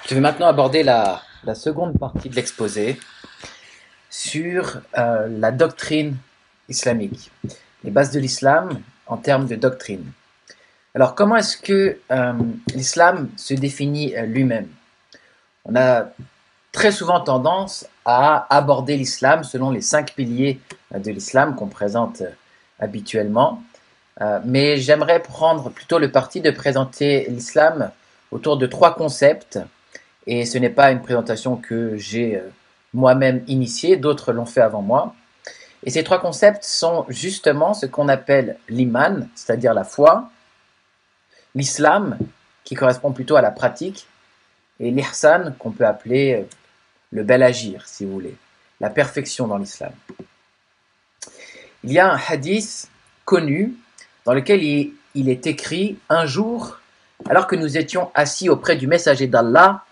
Je vais maintenant aborder la seconde partie de l'exposé sur la doctrine islamique, les bases de l'islam en termes de doctrine. Alors, comment est-ce que l'islam se définit lui-même? On a très souvent tendance à aborder l'islam selon les 5 piliers de l'islam qu'on présente habituellement, mais j'aimerais prendre plutôt le parti de présenter l'islam autour de 3 concepts. Et ce n'est pas une présentation que j'ai moi-même initiée, d'autres l'ont fait avant moi. Et ces 3 concepts sont justement ce qu'on appelle l'iman, c'est-à-dire la foi, l'islam, qui correspond plutôt à la pratique, et l'ihsan, qu'on peut appeler le bel agir, si vous voulez, la perfection dans l'islam. Il y a un hadith connu dans lequel il est écrit: un jour, alors que nous étions assis auprès du messager d'Allah,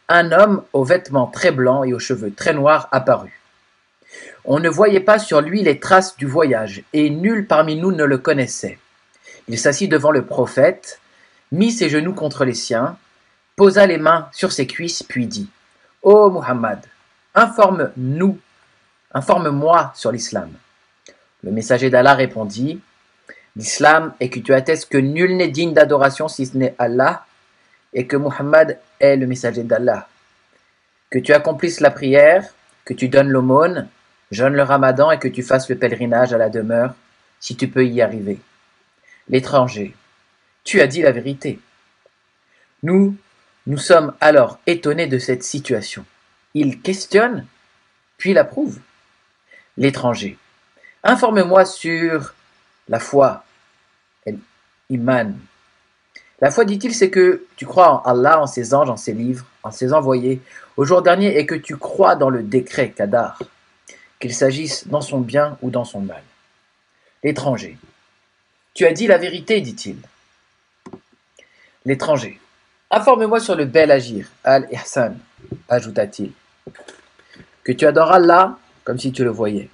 un homme aux vêtements très blancs et aux cheveux très noirs apparut. On ne voyait pas sur lui les traces du voyage, et nul parmi nous ne le connaissait. Il s'assit devant le prophète, mit ses genoux contre les siens, posa les mains sur ses cuisses, puis dit: Ô Muhammad, informe-moi sur l'islam. Le messager d'Allah répondit: L'islam est que tu attestes que nul n'est digne d'adoration si ce n'est Allah, et que Muhammad est le messager d'Allah. Que tu accomplisses la prière, que tu donnes l'aumône, jeûnes le ramadan et que tu fasses le pèlerinage à la demeure, si tu peux y arriver. L'étranger: tu as dit la vérité. Nous sommes alors étonnés de cette situation. Il questionne, puis l'approuve. L'étranger: informe-moi sur la foi, l'iman. La foi, dit-il, c'est que tu crois en Allah, en ses anges, en ses livres, en ses envoyés, au jour dernier, et que tu crois dans le décret qadar, qu'il s'agisse dans son bien ou dans son mal. L'étranger: tu as dit la vérité, dit-il. L'étranger: informe-moi sur le bel agir, al-ihsan, ajouta-t-il. Que tu adores Allah comme si tu le voyais.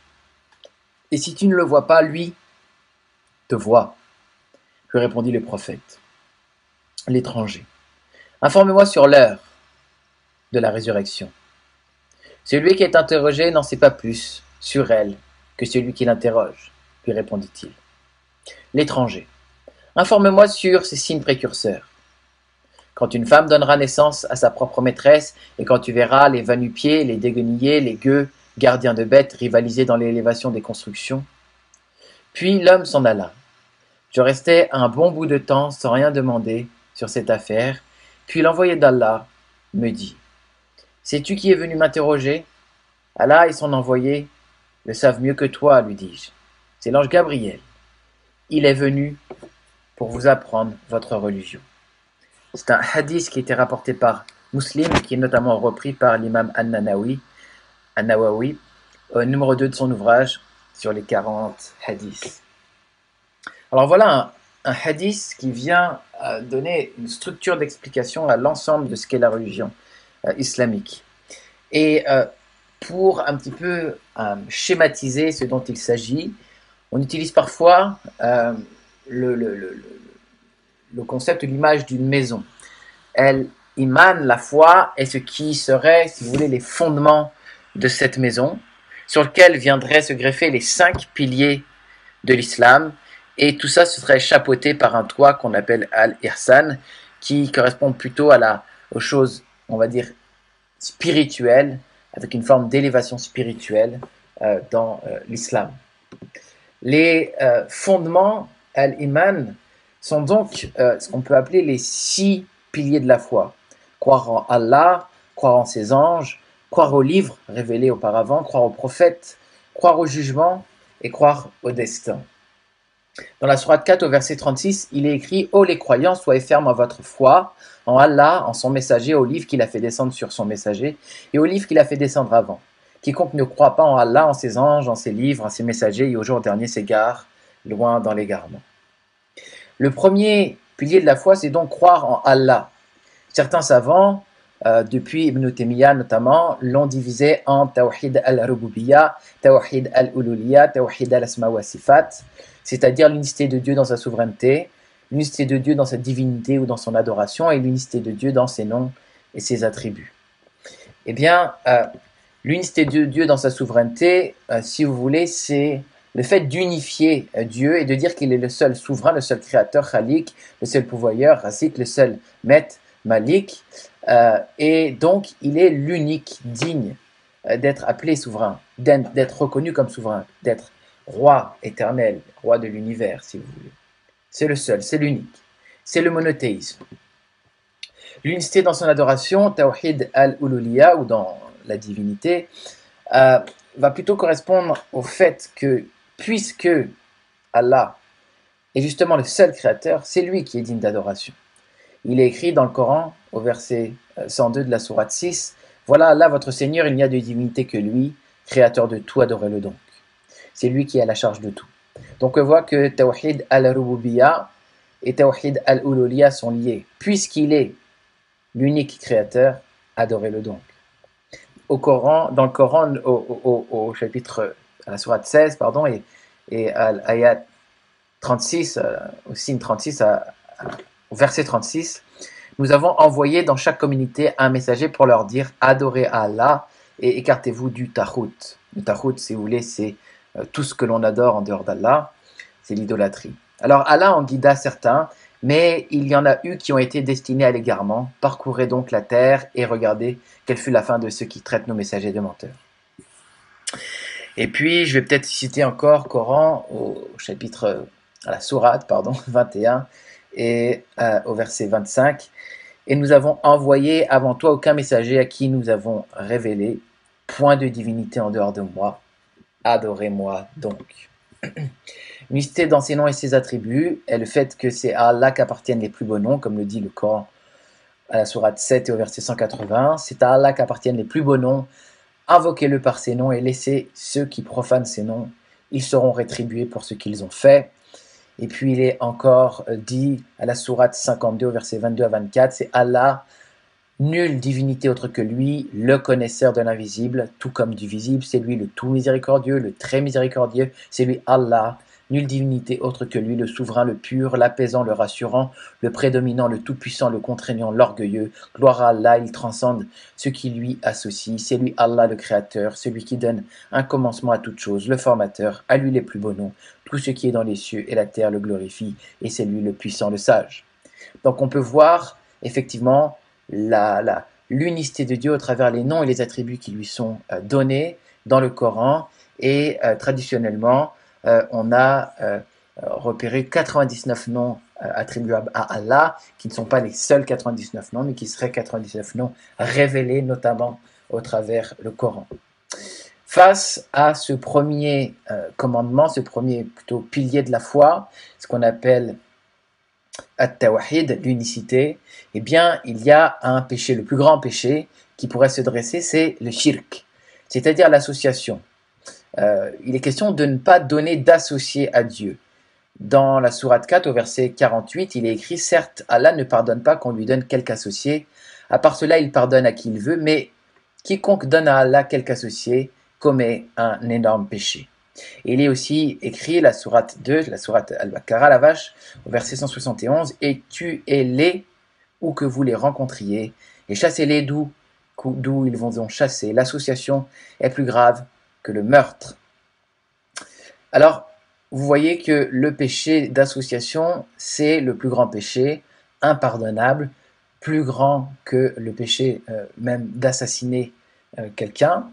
Et si tu ne le vois pas, lui te voit, lui répondit le prophète. L'étranger: informe-moi sur l'heure de la résurrection. Celui qui est interrogé n'en sait pas plus sur elle que celui qui l'interroge, lui répondit-il. L'étranger: informe-moi sur ces signes précurseurs. Quand une femme donnera naissance à sa propre maîtresse, et quand tu verras les va-nu-pieds, les déguenillés, les gueux, gardiens de bêtes, rivaliser dans l'élévation des constructions. Puis l'homme s'en alla. Je restai un bon bout de temps sans rien demander sur cette affaire, puis l'envoyé d'Allah me dit: sais-tu qui est venu m'interroger? Allah et son envoyé le savent mieux que toi, lui dis-je. C'est l'ange Gabriel. Il est venu pour vous apprendre votre religion. C'est un hadith qui était rapporté par Muslim, qui est notamment repris par l'imam An-Nawawi, au numéro 2 de son ouvrage sur les 40 hadiths. Alors voilà un hadith qui vient donner une structure d'explication à l'ensemble de ce qu'est la religion islamique. Et pour un petit peu schématiser ce dont il s'agit, on utilise parfois le concept de l'image d'une maison. Iman, la foi, est ce qui serait, si vous voulez, les fondements de cette maison, sur lequel viendraient se greffer les 5 piliers de l'islam, et tout ça ce serait chapeauté par un toit qu'on appelle al-ihsan, qui correspond plutôt aux choses, on va dire, spirituelles, avec une forme d'élévation spirituelle dans l'islam. Les fondements al-iman sont donc ce qu'on peut appeler les 6 piliers de la foi. Croire en Allah, croire en ses anges, croire aux livres révélés auparavant, croire aux prophètes, croire au jugement et croire au destin. Dans la sourate 4 au verset 36, il est écrit: Ô les croyants, soyez fermes en votre foi, en Allah, en son messager, au livre qu'il a fait descendre sur son messager, et au livre qu'il a fait descendre avant. Quiconque ne croit pas en Allah, en ses anges, en ses livres, en ses messagers, et au jour dernier s'égare, loin dans l'égarement. Le premier pilier de la foi, c'est donc croire en Allah. Certains savants, depuis Ibn Taymiyyah notamment, l'ont divisé en Tawhid al-Rububiyya, Tawhid al-Ululiya, Tawhid al-Asma wa Sifat, c'est-à-dire l'unicité de Dieu dans sa souveraineté, l'unicité de Dieu dans sa divinité ou dans son adoration, et l'unicité de Dieu dans ses noms et ses attributs. Eh bien, l'unicité de Dieu dans sa souveraineté, si vous voulez, c'est le fait d'unifier Dieu et de dire qu'il est le seul souverain, le seul créateur, Khalik, le seul pourvoyeur, Rasik, le seul maître, Malik. Et donc, il est l'unique digne d'être appelé souverain, d'être reconnu comme souverain, d'être roi éternel, roi de l'univers, si vous voulez. C'est le seul, c'est l'unique. C'est le monothéisme. L'unicité dans son adoration, Tawhid al-Ululiya, ou dans la divinité, va plutôt correspondre au fait que, puisque Allah est justement le seul créateur, c'est lui qui est digne d'adoration. Il est écrit dans le Coran, au verset 102 de la sourate 6, « Voilà Allah votre Seigneur, il n'y a de divinité que lui, créateur de tout, adorez-le donc. » C'est lui qui a la charge de tout. Donc on voit que Tawhid al-Rububiyya et Tawhid al-Ululiya sont liés. Puisqu'il est l'unique créateur, adorez-le donc. Dans le Coran, au chapitre, à la sourate 16, pardon, et à l'ayat 36, au signe 36, au verset 36, nous avons envoyé dans chaque communauté un messager pour leur dire « Adorez Allah et écartez-vous du tahout ». Le tahout, si vous voulez, c'est tout ce que l'on adore en dehors d'Allah, c'est l'idolâtrie. Alors Allah en guida certains, mais il y en a eu qui ont été destinés à l'égarement. Parcourez donc la terre et regardez quelle fut la fin de ceux qui traitent nos messagers de menteurs. Et puis, je vais peut-être citer encore Coran au chapitre, à la sourate, pardon, 21 et au verset 25. Et nous avons envoyé avant toi aucun messager à qui nous avons révélé point de divinité en dehors de moi. Adorez-moi donc. L'unicité dans ses noms et ses attributs est le fait que c'est à Allah qu'appartiennent les plus beaux noms, comme le dit le Coran à la sourate 7 et au verset 180. C'est à Allah qu'appartiennent les plus beaux noms. Invoquez-le par ses noms et laissez ceux qui profanent ses noms. Ils seront rétribués pour ce qu'ils ont fait. Et puis il est encore dit à la sourate 52 au verset 22 à 24, c'est Allah, nulle divinité autre que lui, le connaisseur de l'invisible, tout comme du visible, c'est lui le tout miséricordieux, le très miséricordieux, c'est lui Allah, nulle divinité autre que lui, le souverain, le pur, l'apaisant, le rassurant, le prédominant, le tout-puissant, le contraignant, l'orgueilleux. Gloire à Allah, il transcende ce qui lui associe, c'est lui Allah le créateur, celui qui donne un commencement à toute chose, le formateur, à lui les plus beaux noms, tout ce qui est dans les cieux et la terre le glorifie, et c'est lui le puissant, le sage. Donc on peut voir effectivement l'unicité de Dieu au travers les noms et les attributs qui lui sont donnés dans le Coran, et traditionnellement on a repéré 99 noms attribuables à Allah, qui ne sont pas les seuls 99 noms, mais qui seraient 99 noms révélés notamment au travers le Coran. Face à ce premier commandement, ce premier plutôt pilier de la foi, ce qu'on appelle At-Tawhid, l'unicité, eh bien, il y a un péché, le plus grand péché qui pourrait se dresser, c'est le shirk, c'est-à-dire l'association. Il est question de ne pas donner d'associé à Dieu. Dans la sourate 4, au verset 48, il est écrit « Certes, Allah ne pardonne pas qu'on lui donne quelque associé. À part cela, il pardonne à qui il veut, mais quiconque donne à Allah quelque associé commet un énorme péché. » Et il est aussi écrit, la sourate 2, la sourate Al-Baqarah, la vache, au verset 171, « Et tuez-les où que vous les rencontriez, et chassez-les d'où ils vont donc chasser. L'association est plus grave que le meurtre. » Alors, vous voyez que le péché d'association, c'est le plus grand péché, impardonnable, plus grand que le péché même d'assassiner quelqu'un.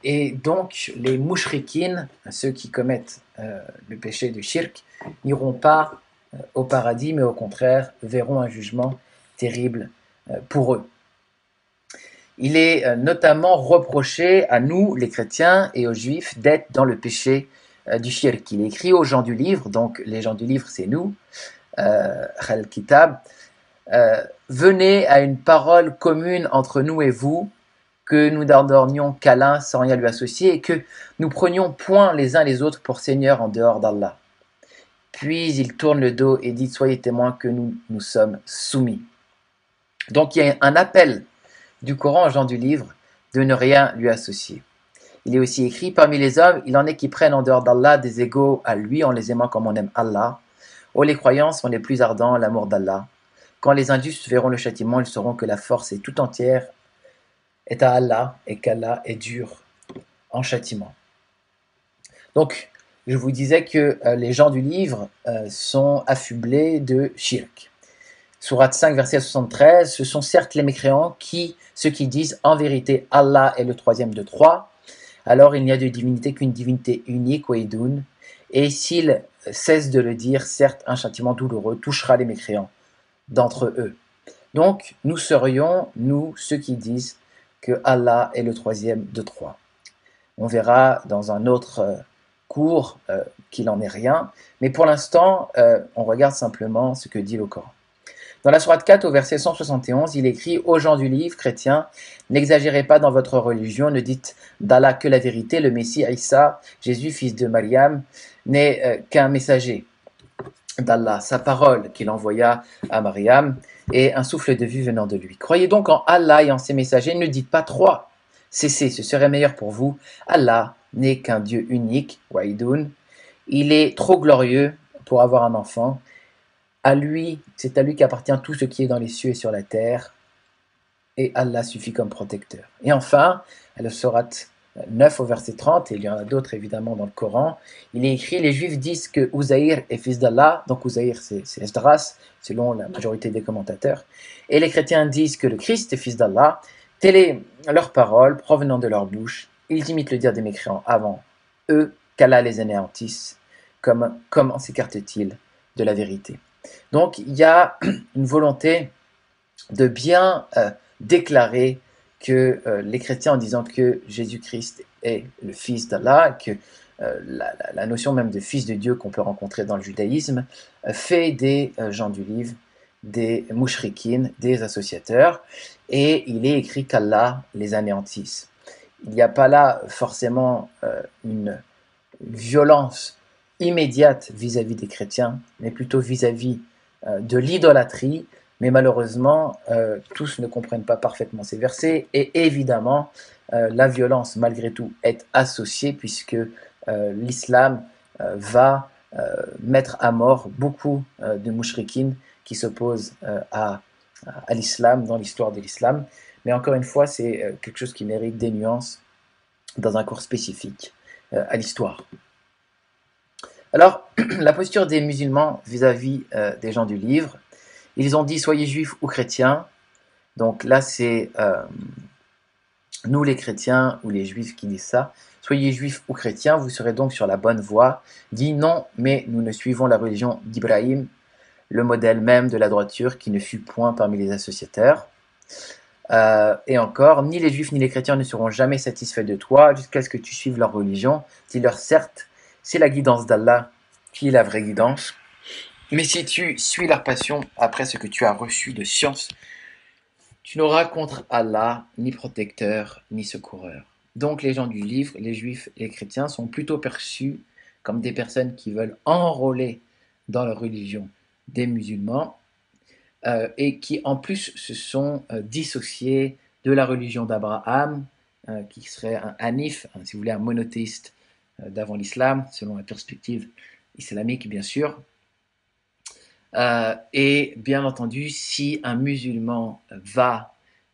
Et donc, les mouchriquines, ceux qui commettent le péché du shirk, n'iront pas au paradis, mais au contraire, verront un jugement terrible pour eux. Il est notamment reproché à nous, les chrétiens, et aux juifs, d'être dans le péché du shirk. Il est écrit aux gens du livre, donc les gens du livre, c'est nous, Al-Kitab, venez à une parole commune entre nous et vous, que nous n'adornions qu'Allah sans rien lui associer, et que nous prenions point les uns les autres pour seigneurs en dehors d'Allah. Puis il tourne le dos et dit, soyez témoins que nous sommes soumis. Donc il y a un appel du Coran aux gens du livre de ne rien lui associer. Il est aussi écrit, parmi les hommes, il en est qui prennent en dehors d'Allah des égaux à lui en les aimant comme on aime Allah. Oh les croyants sont les plus ardents, l'amour d'Allah. Quand les injustes verront le châtiment, ils sauront que la force est tout entière est à Allah et qu'Allah est dur en châtiment. Donc, je vous disais que les gens du livre sont affublés de shirk. Sourate 5, verset 73, ce sont certes les mécréants ceux qui disent en vérité Allah est le troisième de trois, alors il n'y a de divinité qu'une divinité unique, Waïdoun, et s'ils cessent de le dire, certes un châtiment douloureux touchera les mécréants d'entre eux. Donc nous serions, nous, ceux qui disent que Allah est le troisième de trois. On verra dans un autre cours qu'il n'en est rien, mais pour l'instant, on regarde simplement ce que dit le Coran. Dans la sourate 4, au verset 171, il écrit « Aux gens du livre, chrétiens, n'exagérez pas dans votre religion, ne dites d'Allah que la vérité, le Messie Aïssa, Jésus, fils de Mariam, n'est qu'un messager d'Allah, sa parole qu'il envoya à Mariam, et un souffle de vie venant de lui. Croyez donc en Allah et en ses messagers, ne dites pas trois. Cessez, ce serait meilleur pour vous. Allah n'est qu'un Dieu unique, Waïdoun. Il est trop glorieux pour avoir un enfant. C'est à lui qu'appartient tout ce qui est dans les cieux et sur la terre, et Allah suffit comme protecteur. Et enfin, la sourate 9 au verset 30, et il y en a d'autres évidemment dans le Coran, il est écrit, les Juifs disent que Uzaïr est fils d'Allah, donc Uzaïr c'est Esdras, selon la majorité des commentateurs, et les chrétiens disent que le Christ est fils d'Allah. Telle est leur parole provenant de leur bouche, ils imitent le dire des mécréants avant eux, qu'Allah les anéantisse. Comment s'écarte-t-il de la vérité? Donc il y a une volonté de bien déclarer que les chrétiens, en disant que Jésus-Christ est le Fils d'Allah, que la notion même de Fils de Dieu qu'on peut rencontrer dans le judaïsme, fait des gens du livre des mouchriquines, des associateurs, et il est écrit qu'Allah les anéantisse. Il n'y a pas là forcément une violence immédiate vis-à-vis des chrétiens, mais plutôt vis-à-vis de l'idolâtrie, mais malheureusement, tous ne comprennent pas parfaitement ces versets, et évidemment, la violence, malgré tout, est associée, puisque l'islam va mettre à mort beaucoup de mouchriquines qui s'opposent à l'islam, dans l'histoire de l'islam. Mais encore une fois, c'est quelque chose qui mérite des nuances dans un cours spécifique à l'histoire. Alors, la posture des musulmans vis-à-vis des gens du livre, ils ont dit « soyez juifs ou chrétiens ». Donc là, c'est nous les chrétiens ou les juifs qui disent ça. « Soyez juifs ou chrétiens, vous serez donc sur la bonne voie ». Dit « non, mais nous ne suivons la religion d'Ibrahim, le modèle même de la droiture qui ne fut point parmi les associateurs ». Et encore, ni les juifs ni les chrétiens ne seront jamais satisfaits de toi jusqu'à ce que tu suives leur religion. Dis-leur certes, c'est la guidance d'Allah qui est la vraie guidance. Mais si tu suis leur passion après ce que tu as reçu de science, tu n'auras contre Allah ni protecteur ni secoureur. Donc les gens du livre, les juifs et les chrétiens sont plutôt perçus comme des personnes qui veulent enrôler dans la religion des musulmans et qui en plus se sont dissociés de la religion d'Abraham, qui serait un hanif, si vous voulez un monothéiste d'avant l'islam, selon la perspective islamique bien sûr. Et bien entendu, si un musulman va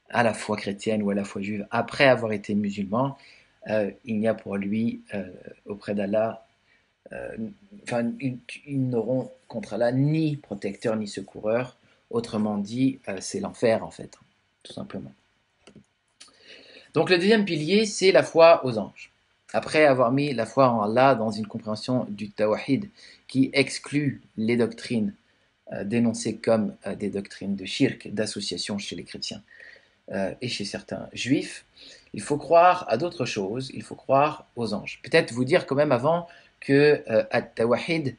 à la foi chrétienne ou à la foi juive après avoir été musulman, il n'y a pour lui auprès d'Allah, ils n'auront contre Allah ni protecteur ni secoureur. Autrement dit, c'est l'enfer en fait, tout simplement. Donc le deuxième pilier, c'est la foi aux anges. Après avoir mis la foi en Allah dans une compréhension du tawhid qui exclut les doctrines dénoncées comme des doctrines de shirk, d'association chez les chrétiens et chez certains juifs, il faut croire à d'autres choses, il faut croire aux anges. Peut-être vous dire quand même avant que at-tawhid,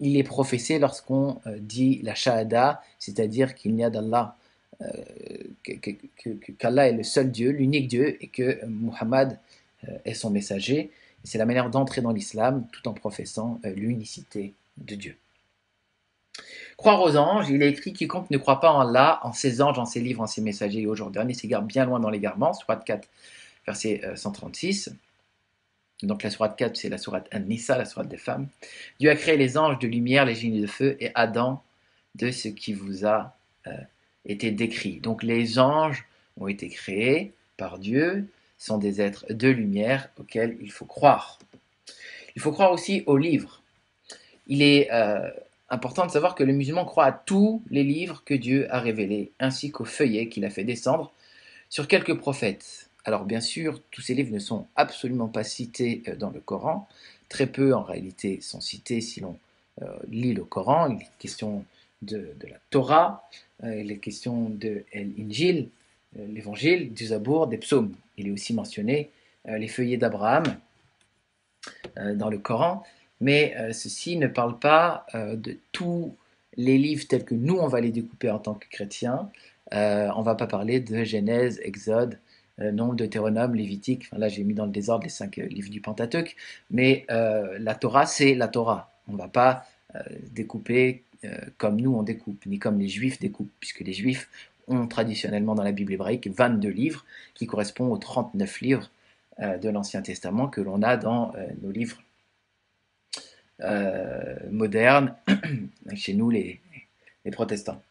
il est professé lorsqu'on dit la shahada, c'est-à-dire qu'il n'y a d'Allah, qu'Allah est le seul Dieu, l'unique Dieu, et que Muhammad est son messager. C'est la manière d'entrer dans l'islam tout en professant l'unicité de Dieu. Croire aux anges, il est écrit quiconque ne croit pas en Allah, en ses anges, en ses livres, en ses messagers et au jour dernier s'égare bien loin dans l'égarement. Sourate 4, verset 136. Donc la sourate 4, c'est la sourate An-Nisa, la sourate des femmes. Dieu a créé les anges de lumière, les génies de feu et Adam de ce qui vous a été décrit. Donc les anges ont été créés par Dieu, sont des êtres de lumière auxquels il faut croire. Il faut croire aussi aux livres. Il est important de savoir que le musulman croit à tous les livres que Dieu a révélés, ainsi qu'aux feuillets qu'il a fait descendre sur quelques prophètes. Alors bien sûr, tous ces livres ne sont absolument pas cités dans le Coran. Très peu en réalité sont cités si l'on lit le Coran. Il est question de la Torah, il est question de l'Injil, l'évangile, du Zabour, des psaumes. Il est aussi mentionné les feuillets d'Abraham dans le Coran, mais ceci ne parle pas de tous les livres tels que nous on va les découper en tant que chrétiens. On ne va pas parler de Genèse, Exode, Nombre, Deutéronome, Lévitique. Enfin, là, j'ai mis dans le désordre les 5 livres du Pentateuque. Mais la Torah, c'est la Torah. On ne va pas découper comme nous on découpe, ni comme les Juifs découpent, puisque les Juifs ont traditionnellement dans la Bible hébraïque 22 livres qui correspondent aux 39 livres de l'Ancien Testament que l'on a dans nos livres modernes, chez nous les protestants.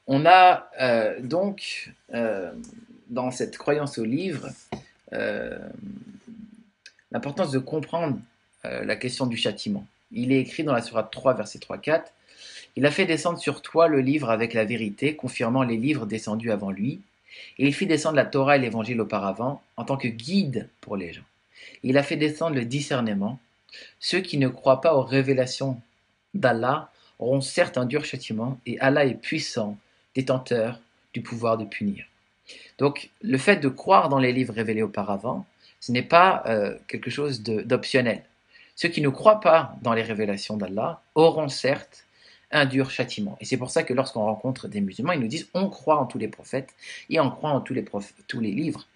On a donc dans cette croyance au livre l'importance de comprendre la question du châtiment. Il est écrit dans la sourate 3, verset 3-4, « Il a fait descendre sur toi le livre avec la vérité, confirmant les livres descendus avant lui, et il fit descendre la Torah et l'Évangile auparavant, en tant que guide pour les gens. Il a fait descendre le discernement. Ceux qui ne croient pas aux révélations d'Allah auront certes un dur châtiment, et Allah est puissant, détenteur du pouvoir de punir. » Donc, le fait de croire dans les livres révélés auparavant, ce n'est pas quelque chose d'optionnel. Ceux qui ne croient pas dans les révélations d'Allah auront certes un dur châtiment. Et c'est pour ça que lorsqu'on rencontre des musulmans, ils nous disent on croit en tous les prophètes et on croit en tous les livres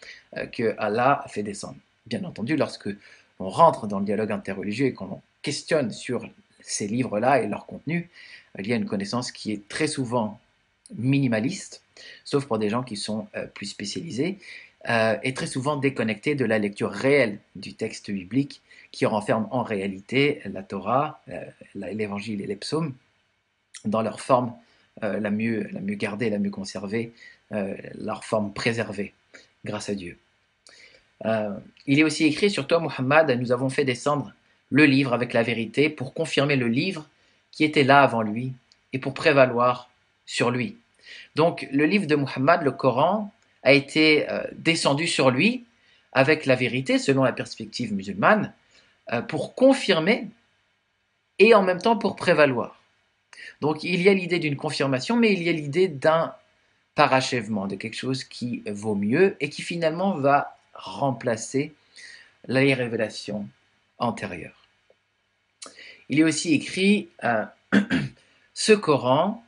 que Allah a fait descendre. Bien entendu, lorsque on rentre dans le dialogue interreligieux et qu'on questionne sur ces livres-là et leur contenu, il y a une connaissance qui est très souvent minimaliste, sauf pour des gens qui sont plus spécialisés, et très souvent déconnectés de la lecture réelle du texte biblique qui renferme en réalité la Torah, l'évangile et les psaumes dans leur forme la mieux gardée, la mieux conservée, leur forme préservée, grâce à Dieu. Il est aussi écrit sur toi, Muhammad, nous avons fait descendre le livre avec la vérité pour confirmer le livre qui était là avant lui et pour prévaloir sur lui. Donc le livre de Muhammad, le Coran, a été descendu sur lui avec la vérité selon la perspective musulmane pour confirmer et en même temps pour prévaloir. Donc il y a l'idée d'une confirmation, mais il y a l'idée d'un parachèvement, de quelque chose qui vaut mieux et qui finalement va remplacer les révélations antérieures. Il est aussi écrit ce Coran,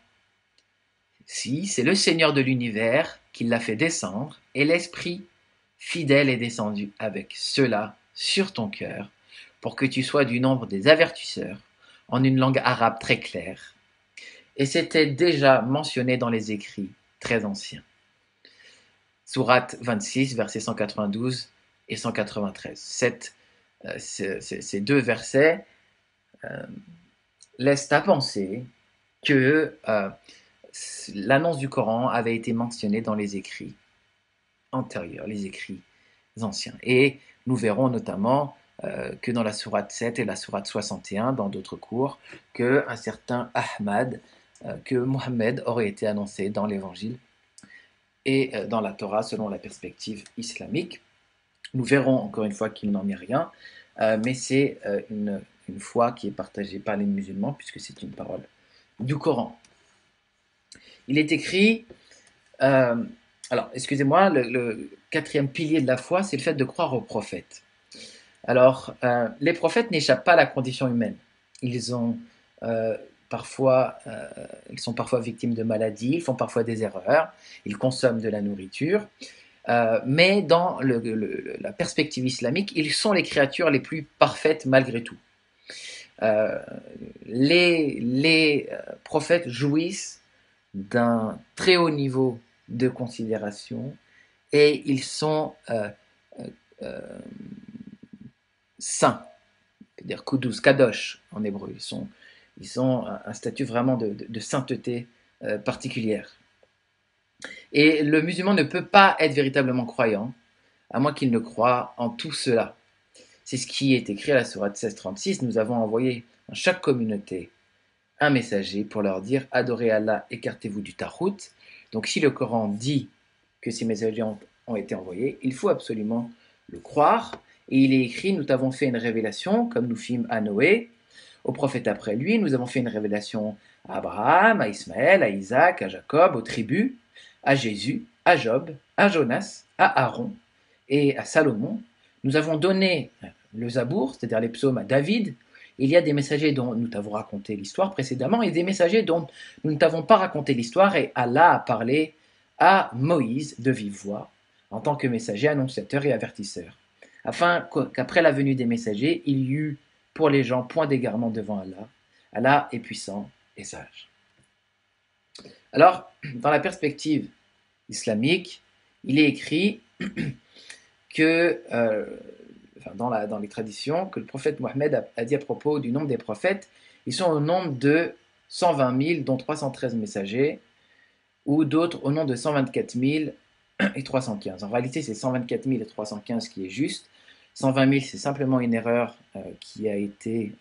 si c'est le Seigneur de l'univers qui l'a fait descendre, et l'Esprit fidèle est descendu avec cela sur ton cœur, pour que tu sois du nombre des avertisseurs, en une langue arabe très claire. Et c'était déjà mentionné dans les écrits très anciens. Sourate 26, versets 192 et 193. Ces deux versets laissent à penser que l'annonce du Coran avait été mentionnée dans les écrits antérieurs, les écrits anciens. Et nous verrons notamment que dans la sourate 7 et la sourate 61, dans d'autres cours, qu'un certain Ahmad, que Mohammed aurait été annoncé dans l'évangile et dans la Torah selon la perspective islamique. Nous verrons encore une fois qu'il n'en est rien, mais c'est une foi qui est partagée par les musulmans puisque c'est une parole du Coran. Il est écrit, alors excusez-moi, le quatrième pilier de la foi, c'est le fait de croire aux prophètes. Alors, les prophètes n'échappent pas à la condition humaine. Ils sont parfois victimes de maladies, ils font parfois des erreurs, ils consomment de la nourriture, mais dans la perspective islamique, ils sont les créatures les plus parfaites malgré tout. Les prophètes jouissent d'un très haut niveau de considération et ils sont saints, c'est-à-dire kudus, kadosh en hébreu. Ils ont un statut vraiment de sainteté particulière. Et le musulman ne peut pas être véritablement croyant, à moins qu'il ne croie en tout cela. C'est ce qui est écrit à la sourate 1636. Nous avons envoyé dans chaque communauté un messager pour leur dire « Adorez Allah, écartez-vous du tarout ». Donc si le Coran dit que ces messagers ont été envoyés, il faut absolument le croire. Et il est écrit « Nous t'avons fait une révélation, comme nous fîmes à Noé, au prophète après lui, nous avons fait une révélation à Abraham, à Ismaël, à Isaac, à Jacob, aux tribus, à Jésus, à Job, à Jonas, à Aaron et à Salomon. Nous avons donné le Zabour, c'est-à-dire les psaumes, à David. Il y a des messagers dont nous t'avons raconté l'histoire précédemment et des messagers dont nous ne t'avons pas raconté l'histoire, et Allah a parlé à Moïse de vive voix en tant que messager, annonciateur et avertisseur, afin qu'après la venue des messagers, il y eût pour les gens point d'égarement devant Allah. Allah est puissant et sage. Alors, dans la perspective islamique, il est écrit que, dans les traditions, que le prophète Mohammed a dit à propos du nombre des prophètes, ils sont au nombre de 120 000, dont 313 messagers, ou d'autres au nombre de 124 000 et 315. En réalité, c'est 124 000 et 315 qui est juste. 120 000, c'est simplement une erreur qui a été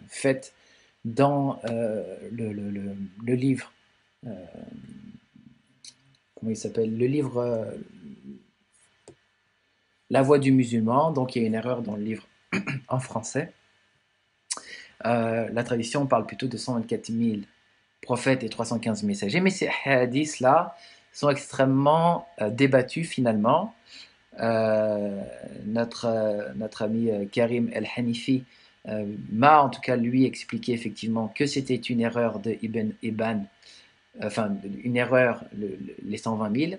faite dans le livre. Comment il s'appelle? Le livre La Voix du musulman. Donc il y a une erreur dans le livre en français. La tradition parle plutôt de 124 000 prophètes et 315 messagers, mais ces hadiths-là sont extrêmement débattus finalement. Notre ami Karim El-Hanifi m'a en tout cas lui expliqué effectivement que c'était une erreur de Ibn Ibn, enfin une erreur, les 120 000,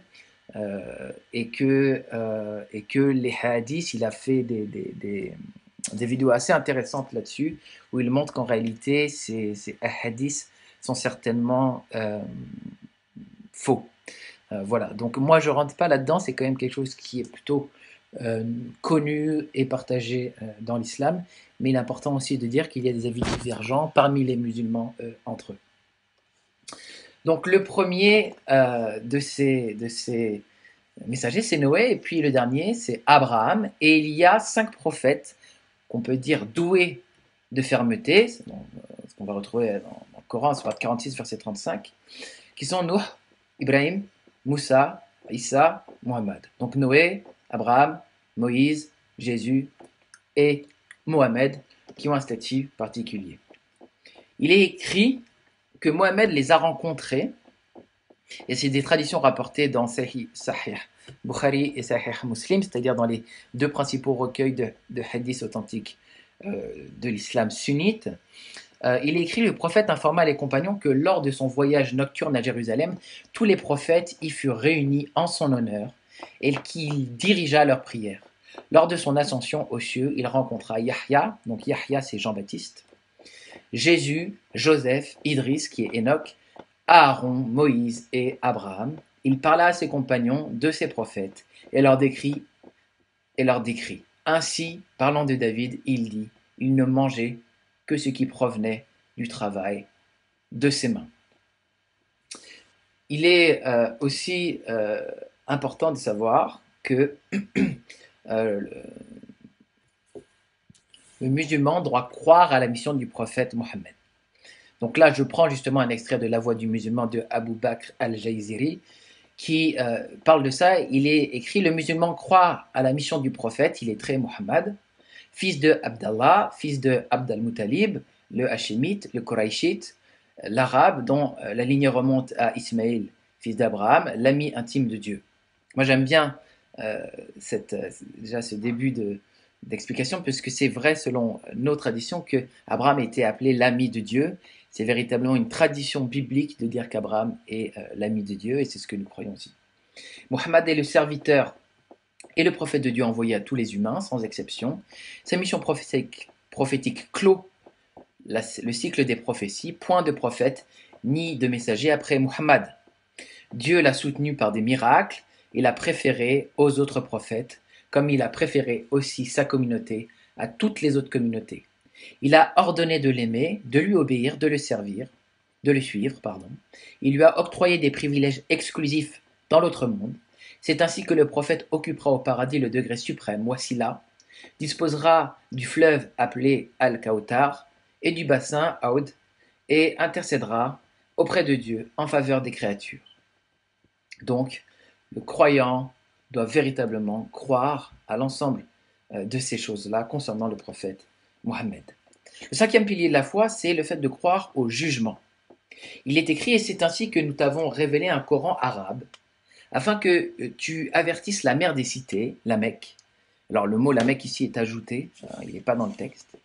et que les hadiths, il a fait des vidéos assez intéressantes là-dessus, où il montre qu'en réalité ces hadiths sont certainement faux. Voilà, donc moi je rentre pas là-dedans, c'est quand même quelque chose qui est plutôt connu et partagé dans l'islam, mais il est important aussi de dire qu'il y a des avis divergents parmi les musulmans entre eux. Donc le premier de ces messagers, c'est Noé, et puis le dernier, c'est Abraham, et il y a 5 prophètes qu'on peut dire doués de fermeté, ce qu'on va retrouver dans le Coran, surat 46, verset 35, qui sont Nuh, Ibrahim, Moussa, Issa, Mohammed. Donc Noé, Abraham, Moïse, Jésus et Mohammed, qui ont un statut particulier. Il est écrit que Mohammed les a rencontrés, et c'est des traditions rapportées dans Sahih Bukhari et Sahih Muslim, c'est-à-dire dans les 2 principaux recueils de hadiths authentiques de l'islam sunnite. Il est écrit, le prophète informa les compagnons que lors de son voyage nocturne à Jérusalem, tous les prophètes y furent réunis en son honneur et qu'il dirigea leurs prières. Lors de son ascension aux cieux, il rencontra Yahya, donc Yahya c'est Jean-Baptiste, Jésus, Joseph, Idris qui est Enoch, Aaron, Moïse et Abraham. Il parla à ses compagnons de ses prophètes et leur décrit. Ainsi, parlant de David, il dit, il ne mangeait que ce qui provenait du travail de ses mains. Il est aussi important de savoir que le musulman doit croire à la mission du prophète Mohammed. Donc là, je prends justement un extrait de La Voix du musulman de Abu Bakr al-Jayziri qui parle de ça. Il est écrit, le musulman croit à la mission du prophète, il est très Mohammed, fils de Abdallah, fils de Abd al-Muttalib, le Hachémite, le Quraïchite, l'arabe, dont la ligne remonte à Ismaïl, fils d'Abraham, l'ami intime de Dieu. Moi j'aime bien déjà ce début d'explication, puisque c'est vrai selon nos traditions que Abraham était appelé l'ami de Dieu. C'est véritablement une tradition biblique de dire qu'Abraham est l'ami de Dieu, et c'est ce que nous croyons aussi. Mohammed est le serviteur et le prophète de Dieu envoyé à tous les humains, sans exception. Sa mission prophétique clôt le cycle des prophéties, point de prophète ni de messager après Muhammad. Dieu l'a soutenu par des miracles et l'a préféré aux autres prophètes, comme il a préféré aussi sa communauté à toutes les autres communautés. Il a ordonné de l'aimer, de lui obéir, de le servir. de le suivre, pardon. Il lui a octroyé des privilèges exclusifs dans l'autre monde. C'est ainsi que le prophète occupera au paradis le degré suprême, Wassila, disposera du fleuve appelé Al-Kautar et du bassin Aoud et intercédera auprès de Dieu en faveur des créatures. Donc, le croyant doit véritablement croire à l'ensemble de ces choses-là concernant le prophète Mohammed. Le cinquième pilier de la foi, c'est le fait de croire au jugement. Il est écrit, et c'est ainsi que nous t'avons révélé un Coran arabe, afin que tu avertisses la mère des cités, la Mecque. Alors le mot la Mecque ici est ajouté, il n'est pas dans le texte,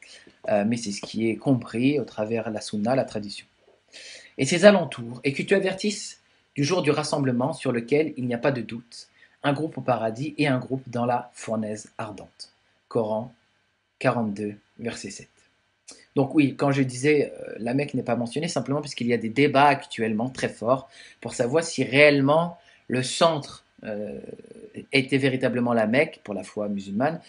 mais c'est ce qui est compris au travers la sunna, la tradition. Et ses alentours, et que tu avertisses du jour du rassemblement sur lequel il n'y a pas de doute, un groupe au paradis et un groupe dans la fournaise ardente. Coran 42, verset 7. Donc oui, quand je disais la Mecque n'est pas mentionnée, simplement parce qu'il y a des débats actuellement très forts pour savoir si réellement le centre était véritablement la Mecque pour la foi musulmane.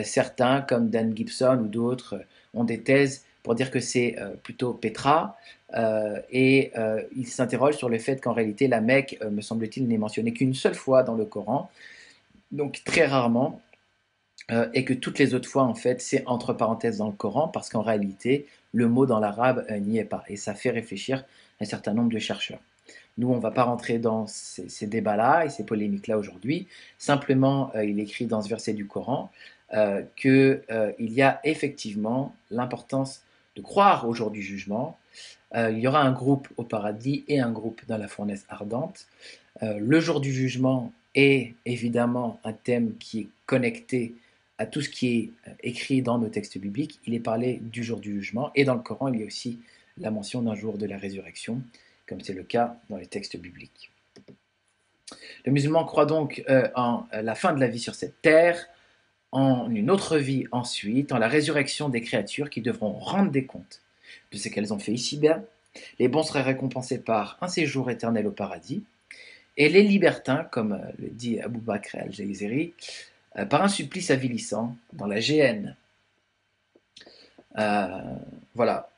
Certains, comme Dan Gibson ou d'autres, ont des thèses pour dire que c'est plutôt Petra, et ils s'interrogent sur le fait qu'en réalité la Mecque, me semble-t-il, n'est mentionnée qu'une seule fois dans le Coran, donc très rarement, et que toutes les autres fois, en fait, c'est entre parenthèses dans le Coran, parce qu'en réalité, le mot dans l'arabe n'y est pas. Et ça fait réfléchir un certain nombre de chercheurs. Nous, on ne va pas rentrer dans ces débats-là et ces polémiques-là aujourd'hui. Simplement, il écrit dans ce verset du Coran qu'il y a effectivement l'importance de croire au jour du jugement. Il y aura un groupe au paradis et un groupe dans la fournaise ardente. Le jour du jugement est évidemment un thème qui est connecté à tout ce qui est écrit dans nos textes bibliques. Il est parlé du jour du jugement, et dans le Coran, il y a aussi la mention d'un jour de la résurrection, comme c'est le cas dans les textes bibliques. Le musulman croit donc en la fin de la vie sur cette terre, en une autre vie ensuite, en la résurrection des créatures qui devront rendre des comptes de ce qu'elles ont fait ici-bas. Les bons seraient récompensés par un séjour éternel au paradis, et les libertins, comme le dit Abu Bakr al-Jaizeri, par un supplice avilissant dans la géhenne. Voilà,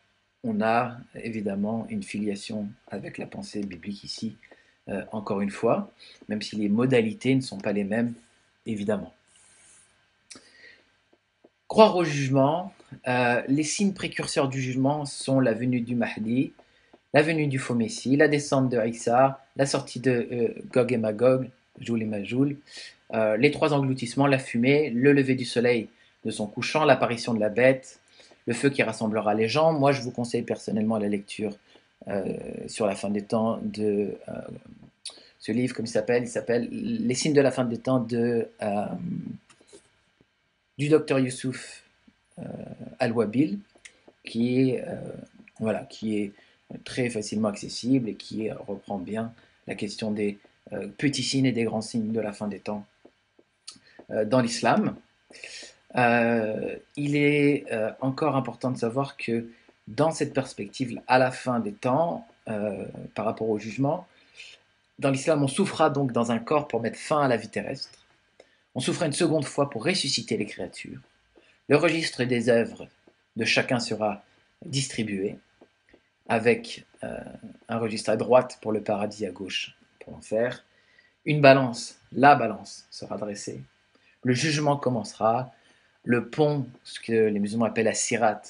on a évidemment une filiation avec la pensée biblique ici, encore une fois, même si les modalités ne sont pas les mêmes, évidemment. Croire au jugement, les signes précurseurs du jugement sont la venue du Mahdi, la venue du faux Messie, la descente de Isa, la sortie de Gog et Magog, Joul et Majoul, les trois engloutissements, la fumée, le lever du soleil de son couchant, l'apparition de la bête, le feu qui rassemblera les gens. Moi, je vous conseille personnellement la lecture sur la fin des temps de ce livre, comme il s'appelle Les signes de la fin des temps du docteur Youssouf Al-Wabil, qui est, qui est très facilement accessible et qui reprend bien la question des petits signes et des grands signes de la fin des temps dans l'islam. Il est encore important de savoir que dans cette perspective, à la fin des temps, par rapport au jugement, dans l'islam, on souffra donc dans un corps pour mettre fin à la vie terrestre. On souffra une seconde fois pour ressusciter les créatures. Le registre des œuvres de chacun sera distribué, avec un registre à droite pour le paradis, à gauche pour l'enfer. Une balance, la balance, sera dressée. Le jugement commencera. Le pont, ce que les musulmans appellent la sirat,